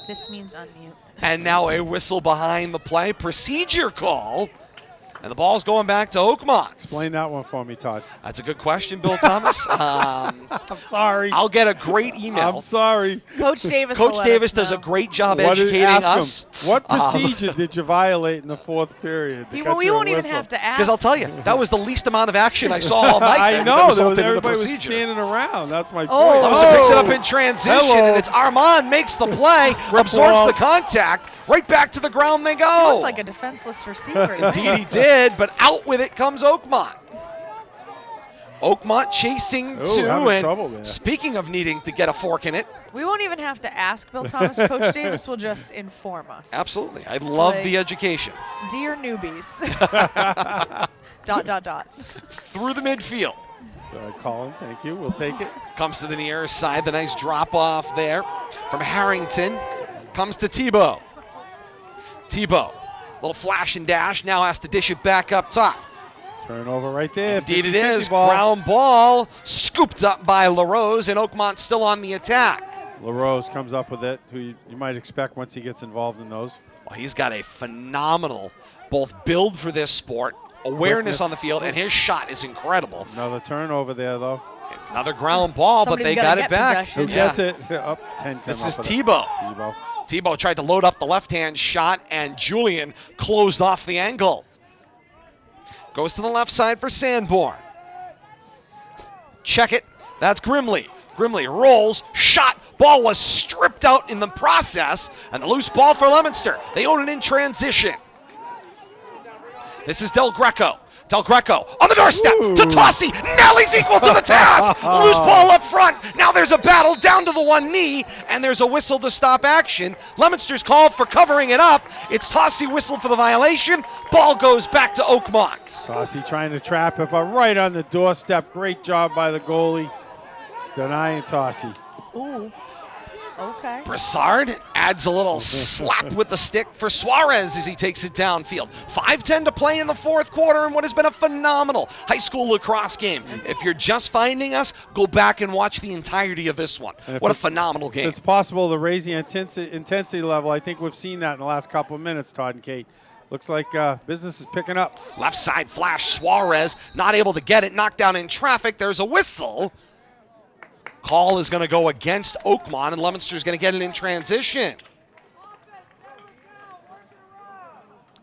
This means unmute. And now a whistle behind the play. Procedure call. And the ball's going back to Oakmont. Explain that one for me, Todd. That's a good question, Bill Thomas. I'm sorry. I'll get a great email. I'm sorry. Coach Davis. Coach Davis does a great job educating us. What procedure did you violate in the fourth period? We won't even have to ask. Because I'll tell you, that was the least amount of action I saw all night. I know. Everybody was standing around. That's my point. Leominster picks it up in transition, and it's Armand makes the play, absorbs the contact. Right back to the ground they go. He looked like a defenseless receiver. Indeed he did, but out with it comes Oakmont. Oakmont chasing two, and speaking of needing to get a fork in it. We won't even have to ask Bill Thomas. Coach Davis will just inform us. Absolutely. I love the education. Dear newbies. ... Through the midfield. So I call him. Thank you. We'll take it. Comes to the near side. The nice drop off there from Harrington. Comes to Tebow. Tebow, little flash and dash, now has to dish it back up top. Turnover right there. Indeed it is. Ground ball scooped up by LaRose, and Oakmont still on the attack. LaRose comes up with it, who you might expect once he gets involved in those. Well, he's got a phenomenal both build for this sport, awareness on the field, and his shot is incredible. Another turnover there, though. Another ground ball, but they got it back. Possession. Who gets it? Up 10. This is Tebow. Tebow tried to load up the left-hand shot, and Julian closed off the angle. Goes to the left side for Sanborn. Check it. That's Grimley. Grimley rolls, shot. Ball was stripped out in the process, and the loose ball for Leominster. They own it in transition. This is Del Greco. Del Greco on the doorstep to Tossi. Nelly's equal to the task. Loose ball up front. Now there's a battle down to the one knee, and there's a whistle to stop action. Leominster's called for covering it up. It's Tossi whistled for the violation. Ball goes back to Oakmont. Tossi trying to trap it, but right on the doorstep. Great job by the goalie. Denying Tossi. Ooh. Okay. Broussard adds a little slap with the stick for Suarez as he takes it downfield. 5:10 to play in the fourth quarter in what has been a phenomenal high school lacrosse game. If you're just finding us, go back and watch the entirety of this one. What a phenomenal game. It's possible to raise the intensity level. I think we've seen that in the last couple of minutes, Todd and Kate. Looks like business is picking up. Left side flash, Suarez not able to get it, knocked down in traffic. There's a whistle. Call is going to go against Oakmont, and Leominster is going to get it in transition.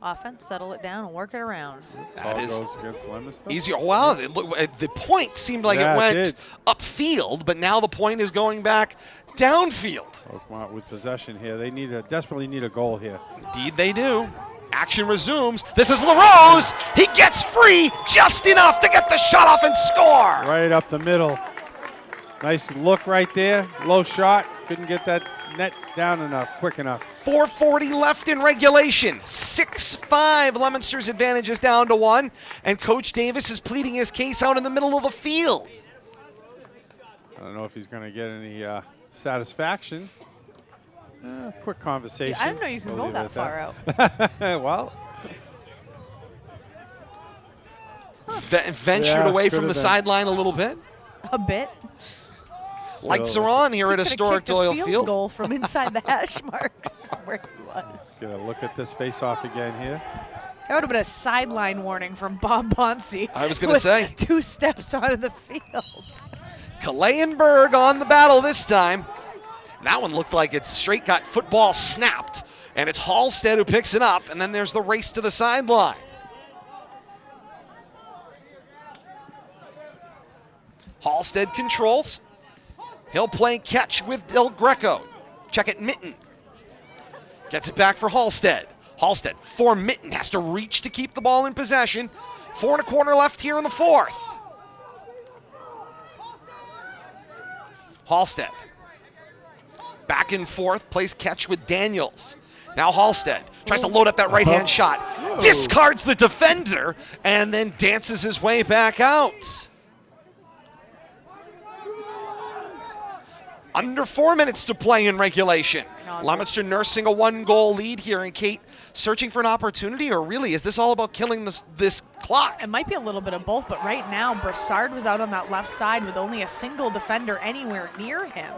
Offense, settle it down and work it around. Ball That is goes against Leominster. easier. Well, the point seemed like Yeah, it it went did. upfield, but now the point is going back downfield. Oakmont with possession here. They desperately need a goal here. Indeed they do. Action resumes. This is LaRose. He gets free just enough to get the shot off and score. Right up the middle. Nice look right there. Low shot. Couldn't get that net down enough, quick enough. 4:40 left in regulation. 6-5. Leominster's advantage is down to 1. And Coach Davis is pleading his case out in the middle of the field. I don't know if he's going to get any satisfaction. Quick conversation. I didn't know you could We'll go leave that it far out. at that. Well, Ventured Yeah, away could from the have been. sideline a little bit. A bit. Lights are on here at Could've historic kicked a Doyle field Field. goal from inside the hash marks from where he was. gonna look at this face-off again here. That would have been a sideline warning from Bob Bonsi. I was gonna with say. 2 steps onto the field. Calais and Berg on the battle this time. That one looked like it straight got football snapped. And it's Halstead who picks it up, and then there's the race to the sideline. Halstead controls. He'll play catch with Del Greco. Check it, Mitten. Gets it back for Halstead. Halstead for Mitten, has to reach to keep the ball in possession. 4 1/4 left here in the 4th. Halstead. Back and forth, plays catch with Daniels. Now Halstead tries to load up that right-hand shot. Discards the defender and then dances his way back out. Under 4 minutes to play in regulation. Leominster nursing a 1-goal lead here, and Kate searching for an opportunity, or really is this all about killing this clock? It might be a little bit of both, but right now Broussard was out on that left side with only a single defender anywhere near him.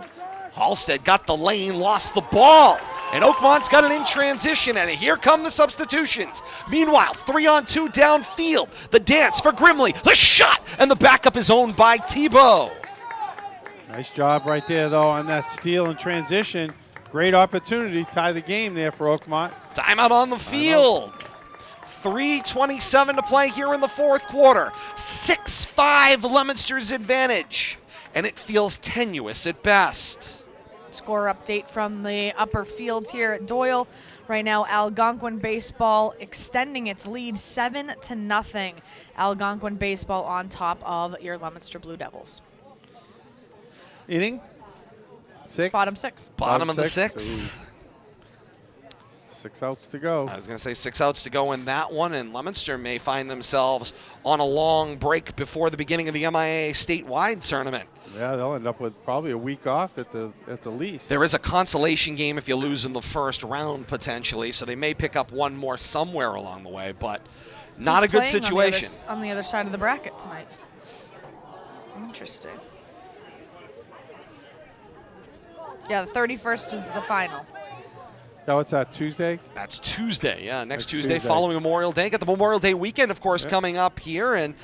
Halstead got the lane, lost the ball, and Oakmont's got it in transition, and here come the substitutions. Meanwhile, 3-on-2 downfield. The dance for Grimley, the shot, and the backup is owned by Tebow. Nice job right there, though, on that steal and transition. Great opportunity, tie the game there for Oakmont. Timeout on the field. 3:27 to play here in the 4th quarter. 6-5 Leominster's advantage, and it feels tenuous at best. Score update from the upper field here at Doyle. Right now, Algonquin baseball extending its lead 7-0. Algonquin baseball on top of your Leominster Blue Devils. Inning? 6? Bottom 6. Bottom of the 6th. 6th. 6 outs to go. I was going to say 6 outs to go in that one, and Leominster may find themselves on a long break before the beginning of the MIA statewide tournament. Yeah, they'll end up with probably a week off at the least. There is a consolation game if you lose in the first round potentially, so they may pick up one more somewhere along the way, but not Who's a good playing situation. on the other side of the bracket tonight. Interesting. Yeah, the 31st is the final. Now, what's that, Tuesday? That's Tuesday, yeah, next Next Tuesday Tuesday. following Memorial Day. Got the Memorial Day weekend, of course, coming up here, and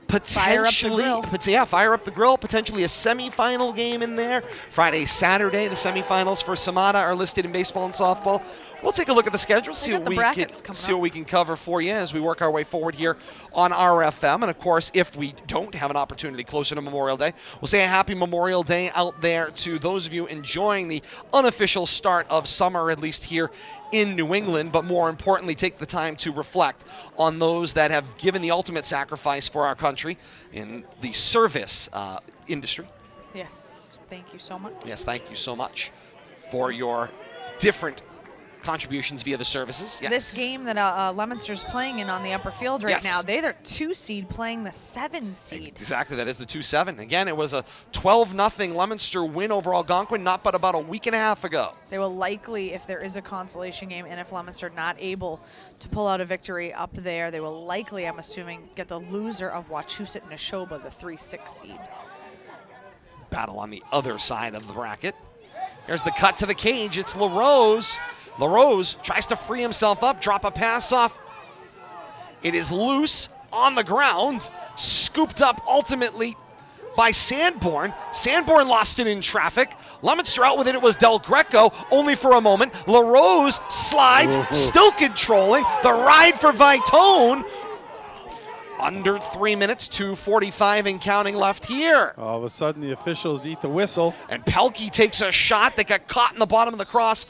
Fire up the potentially, grill. fire up the grill. Potentially a semifinal game in there. Friday, Saturday, the semifinals for Samana are listed in baseball and softball. We'll take a look at the schedule, see got what the we brackets can coming see up. what we can cover for you as we work our way forward here on RFM. And of course, if we don't have an opportunity closer to Memorial Day, we'll say a happy Memorial Day out there to those of you enjoying the unofficial start of summer, at least here in New England, but more importantly, take the time to reflect on those that have given the ultimate sacrifice for our country in the service industry. Yes, thank you so much. Yes, thank you so much for your different contributions via the services. Yes. This game that Leominster's playing in on the upper field right Yes. now, they're the 2 seed playing the 7 seed. Exactly, that is the 2-7. Again, it was a 12-0 Leominster win over Algonquin not but about a week and a half ago. They will likely, if there is a consolation game and if Leominster not able to pull out a victory up there, they will likely, I'm assuming, get the loser of Wachusett and Neshoba, the 3-6 seed. Battle on the other side of the bracket. Here's the cut to the cage. It's LaRose. LaRose tries to free himself up, drop a pass off. It is loose on the ground, scooped up ultimately by Sanborn. Sanborn lost it in traffic. Leominster out with it. It was Del Greco, only for a moment. LaRose slides, still controlling. The ride for Vitone. Under 3 minutes, 2:45 and counting left here. All of a sudden, the officials eat the whistle. And Pelkey takes a shot that got caught in the bottom of the cross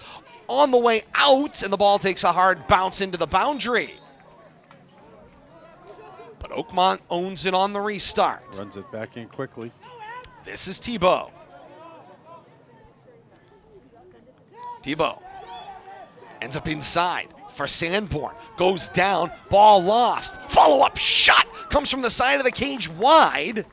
on the way out, and the ball takes a hard bounce into the boundary. But Oakmont owns it on the restart. Runs it back in quickly. This is Tebow. Tebow ends up inside for Sanborn. Goes down, ball lost. Follow-up shot comes from the side of the cage wide.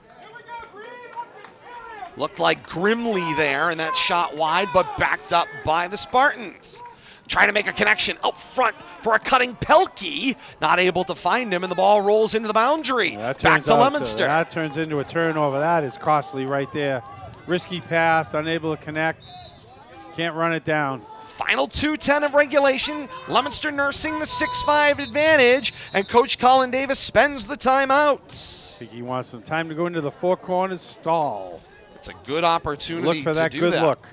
Looked like Grimley there, and that shot wide, but backed up by the Spartans. Trying to make a connection out front for a cutting Pelkey. Not able to find him, and the ball rolls into the boundary. Back to Leominster. That turns into a turnover. That is costly right there. Risky pass, unable to connect. Can't run it down. Final 2:10 of regulation. Leominster nursing the 6-5 advantage, and Coach Colin Davis spends the timeout. I think he wants some time to go into the four corners stall. It's a good opportunity Look for that to do good that. look.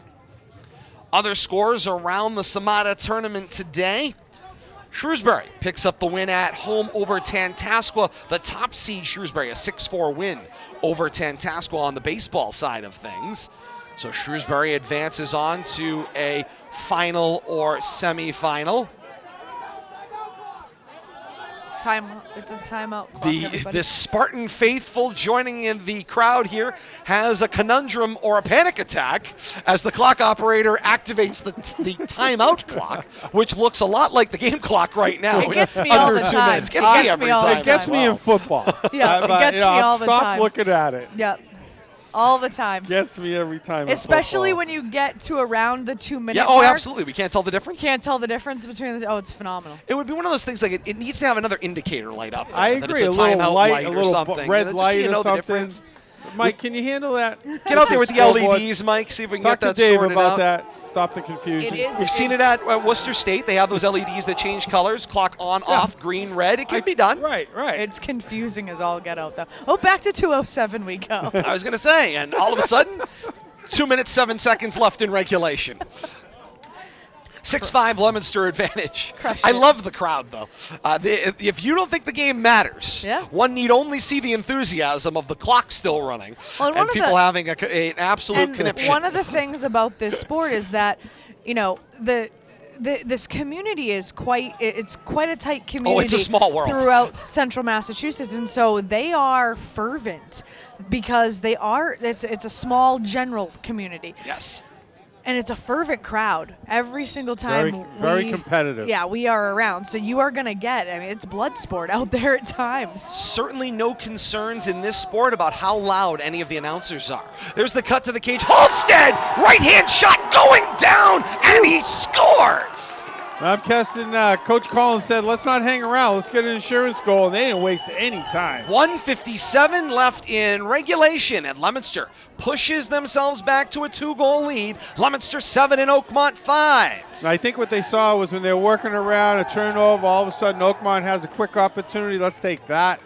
Other scores around the Samada tournament today. Shrewsbury picks up the win at home over Tantasqua. The top seed Shrewsbury, a 6-4 win over Tantasqua on the baseball side of things. So Shrewsbury advances on to a final or semifinal. It's a timeout. clock, The Spartan faithful joining in the crowd here has a conundrum or a panic attack as the clock operator activates the timeout clock, which looks a lot like the game clock right now. It gets me all under the 2 time. minutes. Gets It me gets every me all the time. It gets me in football. Yeah, it gets me all the Stop time. looking at it. Yep. All the time. Gets me every time. in Especially football. when you get to around the 2 minute Yeah, oh, mark. absolutely. We can't tell the difference. Can't tell the difference between the. Oh, it's phenomenal. It would be one of those things like it needs to have another indicator light up. There, I that agree. It's A little timeout light, a or little something. red Just so light you know or the something. difference. Mike, can you handle that? Get out there with the Scoreboard. LEDs, Mike. See if we can Talk get that to Dave sorted about out. that. Stop the confusion. It is. We've seen it at Worcester State. They have those LEDs that change colors, clock on, off, green, red. It can be done. Right. It's confusing as all get out, though. Oh, back to 2:07 we go. I was going to say, and all of a sudden, 2 minutes, 7 seconds left in regulation. 6-5 Leominster advantage. Crushed I it. love the crowd, though. If you don't think the game matters, Yeah. one need only see the enthusiasm of the clock still running Well, and one and of people the- having an absolute And conniption. one of the things about this sport is that, this community is quite a tight community. Oh, it's a small world. Throughout central Massachusetts, and so they are fervent because it's a small general community. Yes. And it's a fervent crowd every single time. Very competitive. Yeah, we are around. So you are going to get, it's blood sport out there at times. Certainly no concerns in this sport about how loud any of the announcers are. There's the cut to the cage. Halstead, right-hand shot going down, and he scores. I'm guessing Coach Collins said, let's not hang around. Let's get an insurance goal, and they didn't waste any time. 1:57 left in regulation, and Leominster pushes themselves back to a 2-goal lead. Leominster 7 and Oakmont 5. And I think what they saw was when they were working around a turnover, all of a sudden Oakmont has a quick opportunity. Let's take that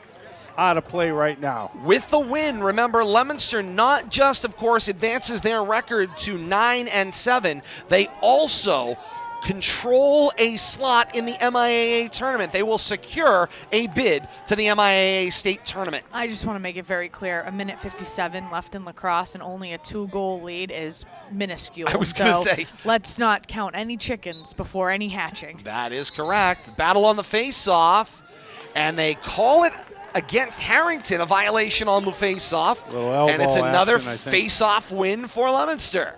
out of play right now. With the win, remember, Leominster not just, of course, advances their record to 9 and 7, they also control a slot in the MIAA tournament. They will secure a bid to the MIAA state tournament. I just want to make it very clear, a minute 57 left in lacrosse and only a 2-goal lead is minuscule. I was gonna say. Let's not count any chickens before any hatching. That is correct. Battle on the face-off, and they call it against Harrington, a violation on the face-off, Little elbow and it's another action, I think. face-off win for Leominster.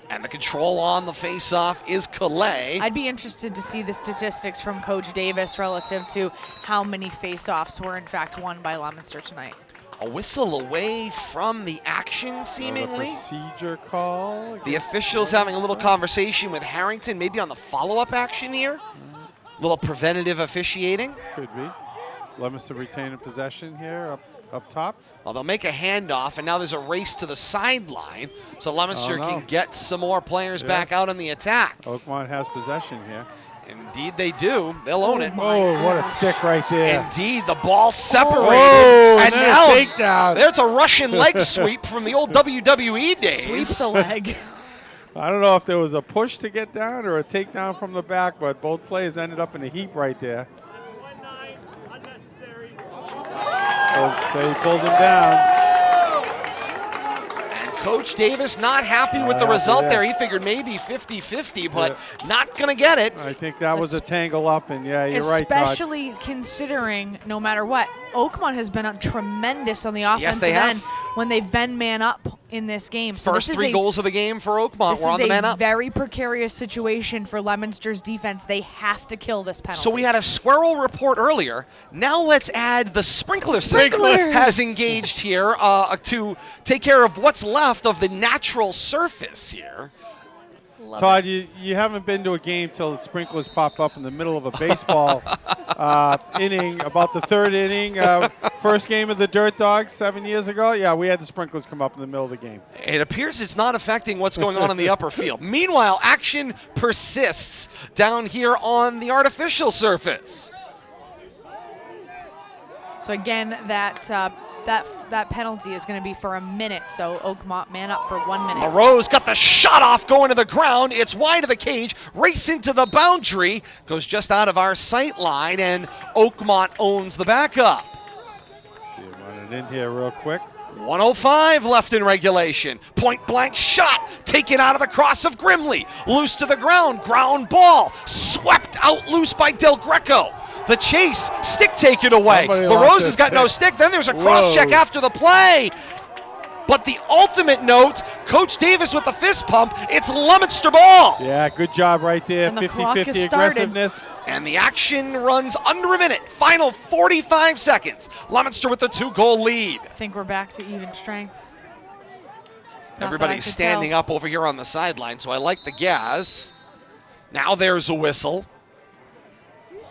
And the control on the face-off is Calais. I'd be interested to see the statistics from Coach Davis relative to how many face-offs were in fact won by Leominster tonight. A whistle away from the action, The seemingly. procedure call. The officials having a little conversation with Harrington, maybe on the follow-up action here. Little preventative officiating. Could be. Leominster retaining possession here up top. Well, they'll make a handoff, and now there's a race to the sideline, so Leominster Oh, no. can get some more players Yeah. back out on the attack. Oakmont has possession here. Indeed they do. They'll own it. Oh, what a stick right there. Indeed, the ball separated. Oh, and and now a takedown. there's a Russian leg sweep from the old WWE days. Sweep the leg. I don't know if there was a push to get down or a takedown from the back, but both players ended up in a heap right there. So he pulled him down. Coach Davis not happy with the result there. He figured maybe 50-50, but not going to get it. I think that was a tangle up, and yeah, you're right, Todd. Especially considering, no matter what, Oakmont has been tremendous on the offensive have. end when they've been man up in this game. So First this is 3 goals of the game for Oakmont were on the man up. This is a very precarious situation for Leominster's defense. They have to kill this penalty. So we had a squirrel report earlier. Now let's add the sprinkler system Sprinklers. has engaged here to take care of what's left of the natural surface here. Todd, you haven't been to a game till the sprinklers pop up in the middle of a baseball inning, about the 3rd inning. First game of the Dirt Dogs 7 years ago. Yeah, we had the sprinklers come up in the middle of the game. It appears it's not affecting what's going on in the upper field. Meanwhile, action persists down here on the artificial surface. So again, that penalty is going to be for a minute. So Oakmont man up for 1 minute. Moreau's got the shot off going to the ground. It's wide of the cage, race into the boundary, goes just out of our sight line, and Oakmont owns the backup. Let's see him running in here real quick. 1:05 left in regulation. Point blank shot taken out of the cross of Grimley. Loose to the ground, ground ball. Swept out loose by Del Greco. The chase, stick taken away. LaRose has got no stick. Then there's a cross check after the play. But the ultimate note, Coach Davis with the fist pump, it's Leominster ball. Yeah, good job right there. 50-50 aggressiveness. And the action runs under a minute. Final 45 seconds. Leominster with the 2-goal lead. I think we're back to even strength. Everybody's standing up over here on the sideline, so I like the gas. Now there's a whistle.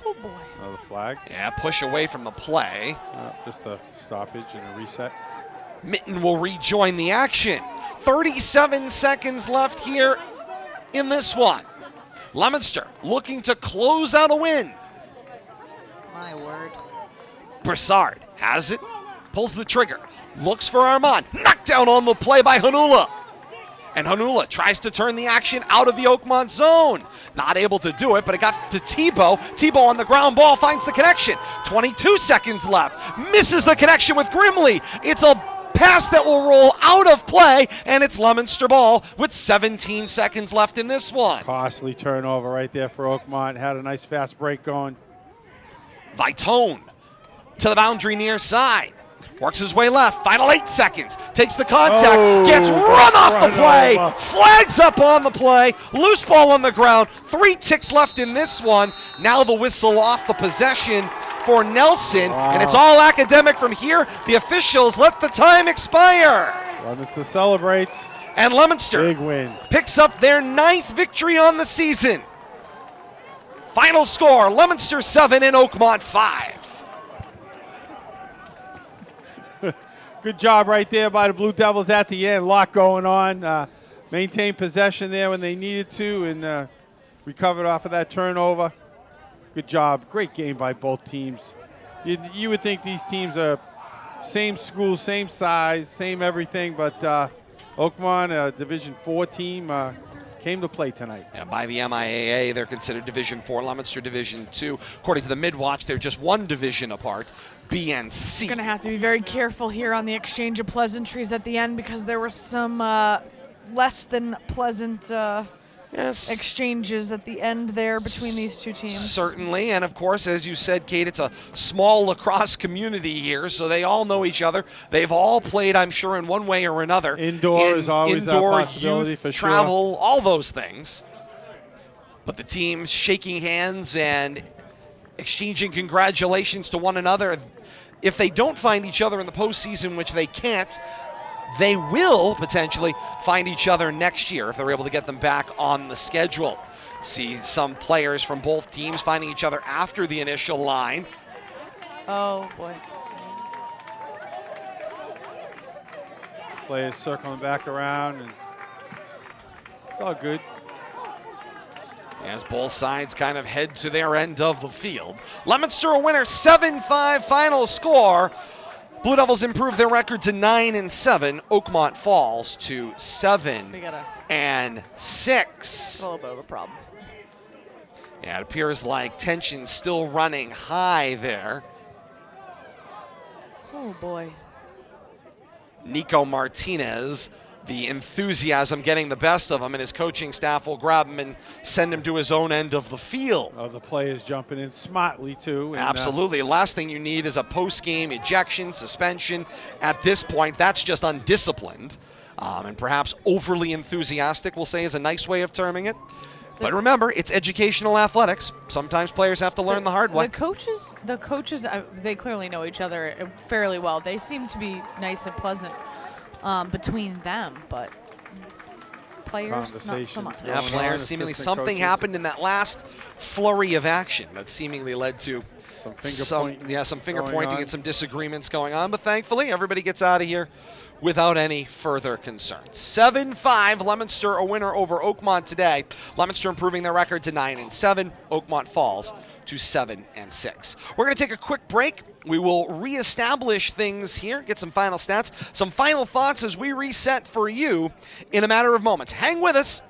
Oh, boy. Another flag. Yeah, push away from the play. Just a stoppage and a reset. Mitten will rejoin the action. 37 seconds left here in this one. Leominster looking to close out a win. My word. Broussard has it, pulls the trigger, looks for Armand. Knocked down on the play by Hanula. And Hanula tries to turn the action out of the Oakmont zone. Not able to do it, but it got to Tebow. Tebow on the ground ball finds the connection. 22 seconds left. Misses the connection with Grimley. It's a pass that will roll out of play, and it's Leominster ball with 17 seconds left in this one. Costly turnover right there for Oakmont. Had a nice fast break going. Vitone to the boundary near side. Works his way left. Final 8 seconds. Takes the contact. Gets run off the play. Flags up on the play. Loose ball on the ground. 3 ticks left in this one. Now the whistle off the possession for Nelson. And it's all academic from here. The officials let the time expire. Leominster celebrates. And Leominster Big win. picks up their 9th victory on the season. Final score, Leominster 7 and Oakmont 5. Good job right there by the Blue Devils at the end. A lot going on. Maintained possession there when they needed to and recovered off of that turnover. Good job. Great game by both teams. You would think these teams are same school, same size, same everything, but Oakmont, a Division IV team, came to play tonight. And by the MIAA, they're considered Division IV, Leominster Division II. According to the Midwatch, they're just one division apart, B and C. Going to have to be very careful here on the exchange of pleasantries at the end because there were some less than pleasant exchanges at the end there between these two teams. Certainly, and of course, as you said, Kate, it's a small lacrosse community here, so they all know each other. They've all played, I'm sure, in one way or another. Indoor is always a possibility for sure. Travel, all those things. But the teams shaking hands and exchanging congratulations to one another. If they don't find each other in the postseason, which they can't, they will potentially find each other next year if they're able to get them back on the schedule. See some players from both teams finding each other after the initial line. Oh, boy. Players circling back around, and it's all good. as both sides kind of head to their end of the field. Leominster a winner, 7-5 final score. Blue Devils improve their record to 9-7. Oakmont falls to 7-6. A little bit of a problem. Yeah, it appears like tension's still running high there. Oh, boy. Nico Martinez, the enthusiasm getting the best of him, and his coaching staff will grab him and send him to his own end of the field. Oh, the players jumping in smartly, too. And, Absolutely. Last thing you need is a post-game ejection, suspension. At this point, that's just undisciplined. And perhaps overly enthusiastic, we'll say, is a nice way of terming it. But remember, it's educational athletics. Sometimes players have to learn the hard way. The coaches, they clearly know each other fairly well. They seem to be nice and pleasant between them, but players, not so much. Yeah, players seemingly something happened in that last flurry of action that seemingly led to some finger pointing and some disagreements going on. But thankfully, everybody gets out of here without any further concerns. 7-5, Leominster a winner over Oakmont today. Leominster improving their record to 9-7. Oakmont falls to 7-6. We're going to take a quick break. We will reestablish things here, get some final stats, some final thoughts as we reset for you in a matter of moments. Hang with us.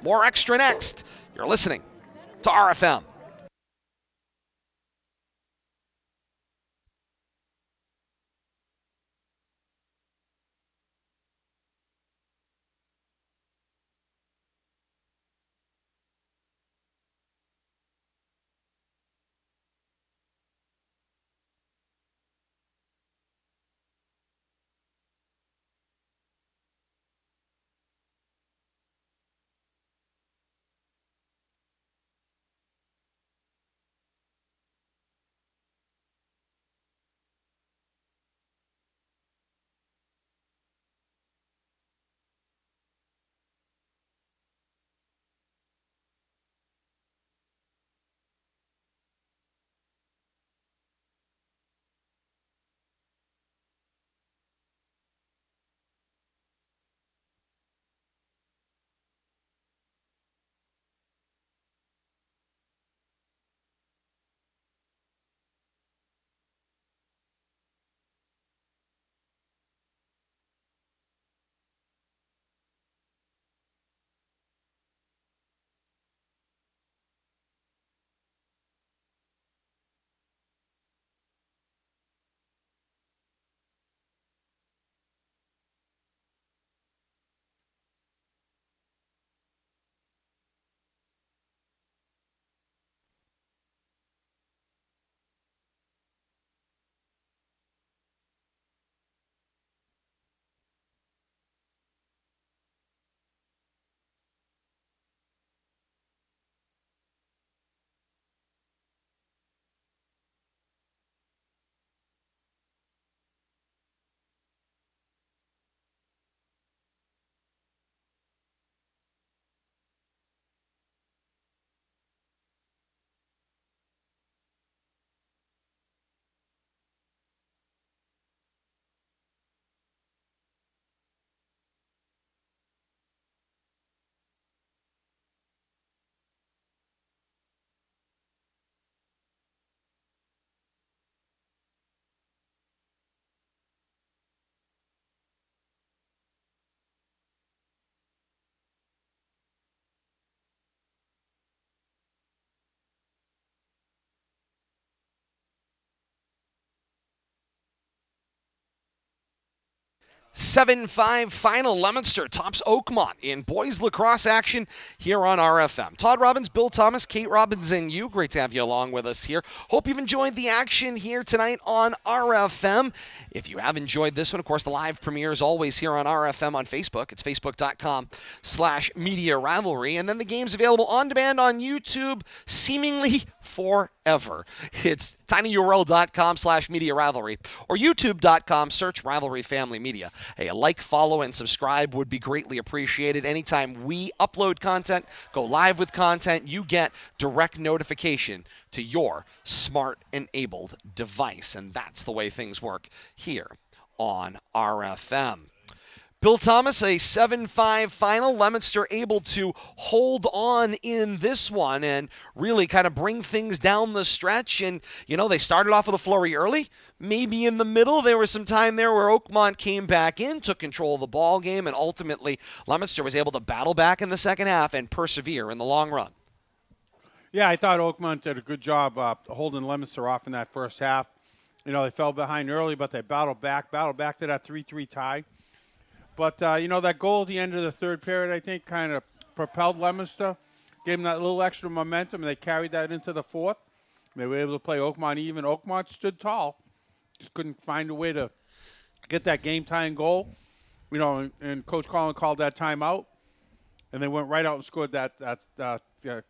More Extra next. You're listening to RFM. Seven-5 final. Leominster tops Oakmont in boys lacrosse action here on RFM. Todd Robbins, Bill Thomas, Kate Robbins, and you. Great to have you along with us here. Hope you've enjoyed the action here tonight on RFM. If you have enjoyed this one, of course, the live premiere is always here on RFM on Facebook. It's facebook.com/Media Rivalry. And then the game's available on demand on YouTube seemingly forever. It's tinyurl.com/Media Rivalry or youtube.com, search Rivalry Family Media. Hey, a like, follow, and subscribe would be greatly appreciated. Anytime we upload content, go live with content, you get direct notification to your smart-enabled device. And that's the way things work here on RFM. Bill Thomas, a 7-5 final. Leominster able to hold on in this one and really kind of bring things down the stretch. And, they started off with a flurry early. Maybe in the middle, there was some time there where Oakmont came back in, took control of the ball game, and ultimately Leominster was able to battle back in the second half and persevere in the long run. Yeah, I thought Oakmont did a good job holding Leominster off in that first half. They fell behind early, but they battled back to that 3-3 tie. But, that goal at the end of the third period, I think, kind of propelled Leominster, gave them that little extra momentum, and they carried that into the fourth. They were able to play Oakmont even. Oakmont stood tall, just couldn't find a way to get that game-tying goal. And Coach Collin called that timeout, and they went right out and scored that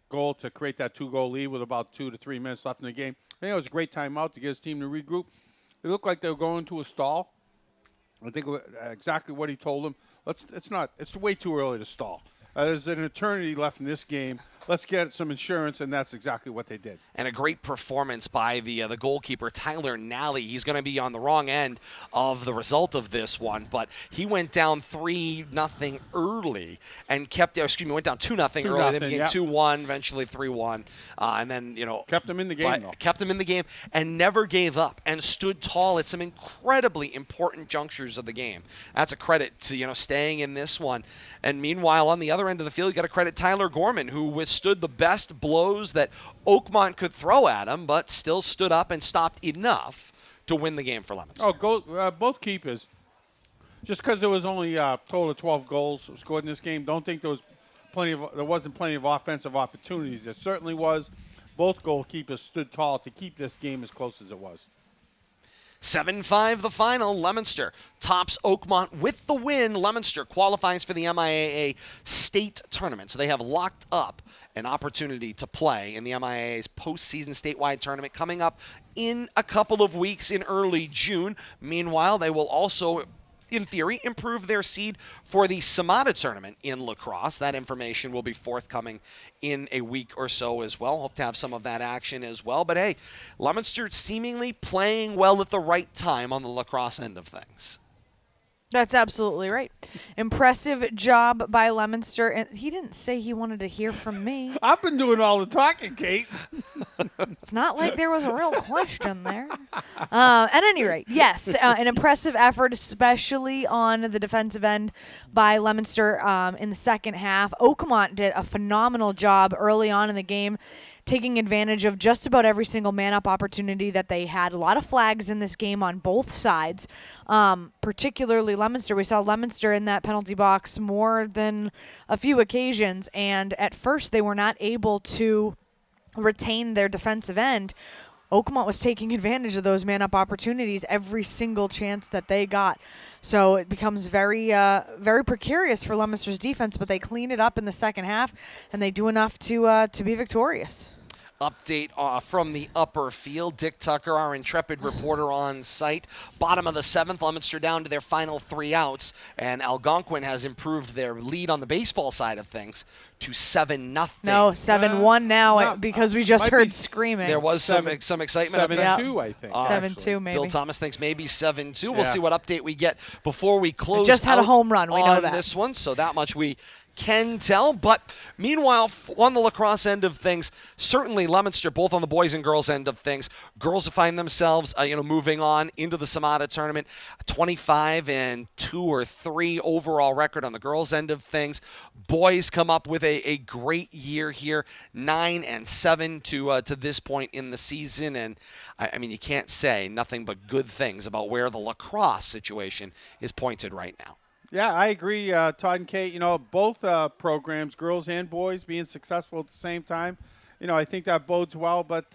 goal to create that 2-goal lead with about 2 to 3 minutes left in the game. I think it was a great timeout to get his team to regroup. It looked like they were going to a stall. I think exactly what he told them. It's way too early to stall. There's an eternity left in this game. Let's get some insurance, and that's exactly what they did. And a great performance by the goalkeeper, Tyler Nally. He's going to be on the wrong end of the result of this one, but he went down 3-0 early and went down 2-0 early. Then became 2-1, eventually 3-1, and then kept them in the game. Kept them in the game and never gave up and stood tall at some incredibly important junctures of the game. That's a credit to staying in this one. And meanwhile, on the other end of the field, you got to credit Tyler Gorman, who withstood the best blows that Oakmont could throw at him, but still stood up and stopped enough to win the game for Leominster. Both keepers. Just because there was only a total of 12 goals scored in this game, don't think there wasn't plenty of offensive opportunities. There certainly was. Both goalkeepers stood tall to keep this game as close as it was. 7-5 the final. Leominster tops Oakmont with the win. Leominster qualifies for the MIAA state tournament. So they have locked up an opportunity to play in the MIAA's postseason statewide tournament coming up in a couple of weeks in early June. Meanwhile, they will also, in theory, improve their seed for the Samada tournament in Lacrosse. That information will be forthcoming in a week or so as well. Hope to have some of that action as well. But hey, Leominster seemingly playing well at the right time on the lacrosse end of things. That's absolutely right. Impressive job by Leominster. And he didn't say he wanted to hear from me. I've been doing all the talking, Kate. It's not like there was a real question there. At any rate, yes, an impressive effort, especially on the defensive end by Leominster in the second half. Oakmont did a phenomenal job early on in the game, taking advantage of just about every single man-up opportunity that they had. A lot of flags in this game on both sides, particularly Leominster. We saw Leominster in that penalty box more than a few occasions, and at first they were not able to retain their defensive end. Oakmont was taking advantage of those man-up opportunities every single chance that they got. So it becomes very precarious for Leominster's defense, but they clean it up in the second half, and they do enough to be victorious. Update from the upper field. Dick Tucker, our intrepid reporter on site. Bottom of the seventh, Leominster down to their final 3 outs, and Algonquin has improved their lead on the baseball side of things to 7-0. No, 7-1 now because we just heard screaming. There was some excitement. 7-2, I think. 7-2, maybe. Bill Thomas thinks maybe 7-2. We'll see what update we get before we close. Just had a home run. We know that. This one, so that much we can tell. But meanwhile, on the lacrosse end of things, certainly Leominster, both on the boys and girls end of things, girls find themselves moving on into the Samada tournament, 25-2 or 3 overall record on the girls end of things. Boys come up with a great year here, 9-7 to this point in the season, and I mean, you can't say nothing but good things about where the lacrosse situation is pointed right now. Yeah, I agree, Todd and Kate. Both programs, girls and boys, being successful at the same time. I think that bodes well. But,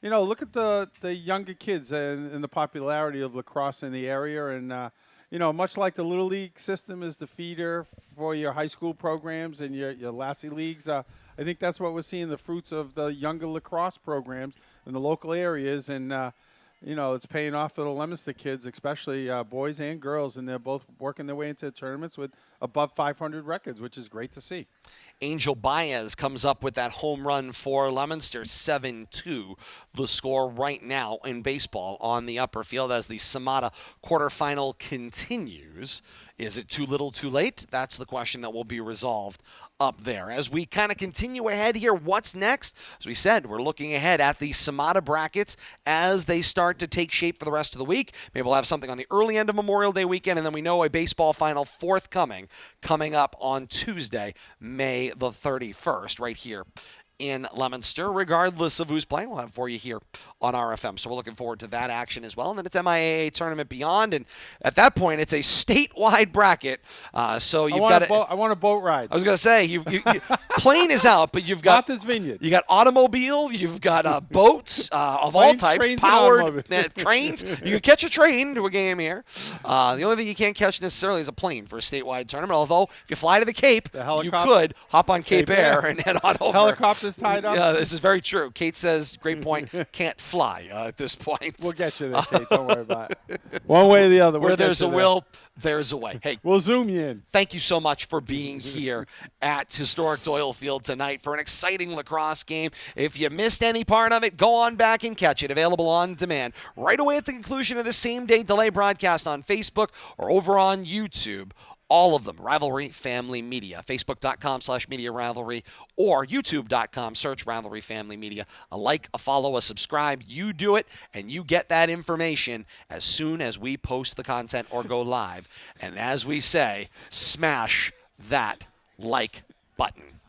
look at the younger kids and the popularity of lacrosse in the area. And, much like the Little League system is the feeder for your high school programs and your Lassie leagues, I think that's what we're seeing, the fruits of the younger lacrosse programs in the local areas. And, it's paying off for the Leominster kids, especially boys and girls, and they're both working their way into tournaments with above 500 records, which is great to see. Angel Baez comes up with that home run for Leominster, 7-2, the score right now in baseball on the upper field as the Samata quarterfinal continues. Is it too little, too late? That's the question that will be resolved up there. As we kind of continue ahead here, what's next? As we said, we're looking ahead at the Samata brackets as they start to take shape for the rest of the week. Maybe we'll have something on the early end of Memorial Day weekend, and then we know a baseball final forthcoming, coming up on Tuesday, May the 31st, right here in Leominster. Regardless of who's playing, we'll have for you here on RFM. So we're looking forward to that action as well. And then it's MIAA Tournament Beyond, and at that point, it's a statewide bracket. So you've got I want a boat ride. I was going to say, you plane is out, but you've got Martha's Vineyard. You got automobile, you've got boats of all types, trains, powered trains. You can catch a train to a game here. The only thing you can't catch necessarily is a plane for a statewide tournament. Although if you fly to the Cape, you could hop on Cape Air and head on over. Helicopters tied up. Yeah, this is very true. Kate says, great point, can't fly at this point. We'll get you there, Kate. Don't worry about it. One way or the other. Where there's a will, there's a way. Hey, we'll zoom you in. Thank you so much for being here at historic Doyle Field tonight for an exciting lacrosse game. If you missed any part of it, go on back and catch it. Available on demand right away at the conclusion of the same-day delay broadcast on Facebook or over on YouTube. All of them, Rivalry Family Media, Facebook.com/Media Rivalry or YouTube.com, search Rivalry Family Media. A like, a follow, a subscribe. You do it, and you get that information as soon as we post the content or go live. And as we say, smash that like button.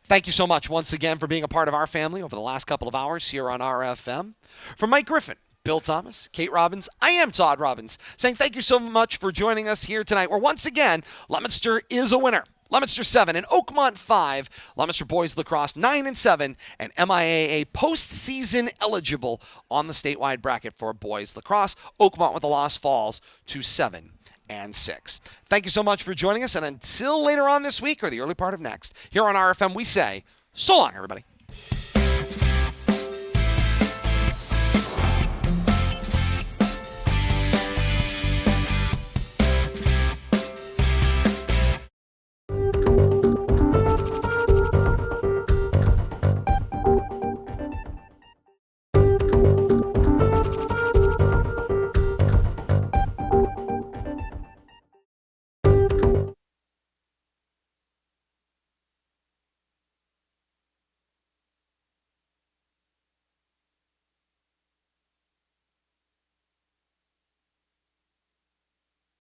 Thank you so much once again for being a part of our family over the last couple of hours here on RFM. For Mike Griffin, Bill Thomas, Kate Robbins, I am Todd Robbins, saying thank you so much for joining us here tonight, where once again, Leominster is a winner. Leominster 7 and Oakmont 5, Leominster boys lacrosse 9-7, and MIAA postseason eligible on the statewide bracket for boys lacrosse. Oakmont with a loss falls to 7-6. Thank you so much for joining us, and until later on this week or the early part of next, here on RFM, we say, so long, everybody.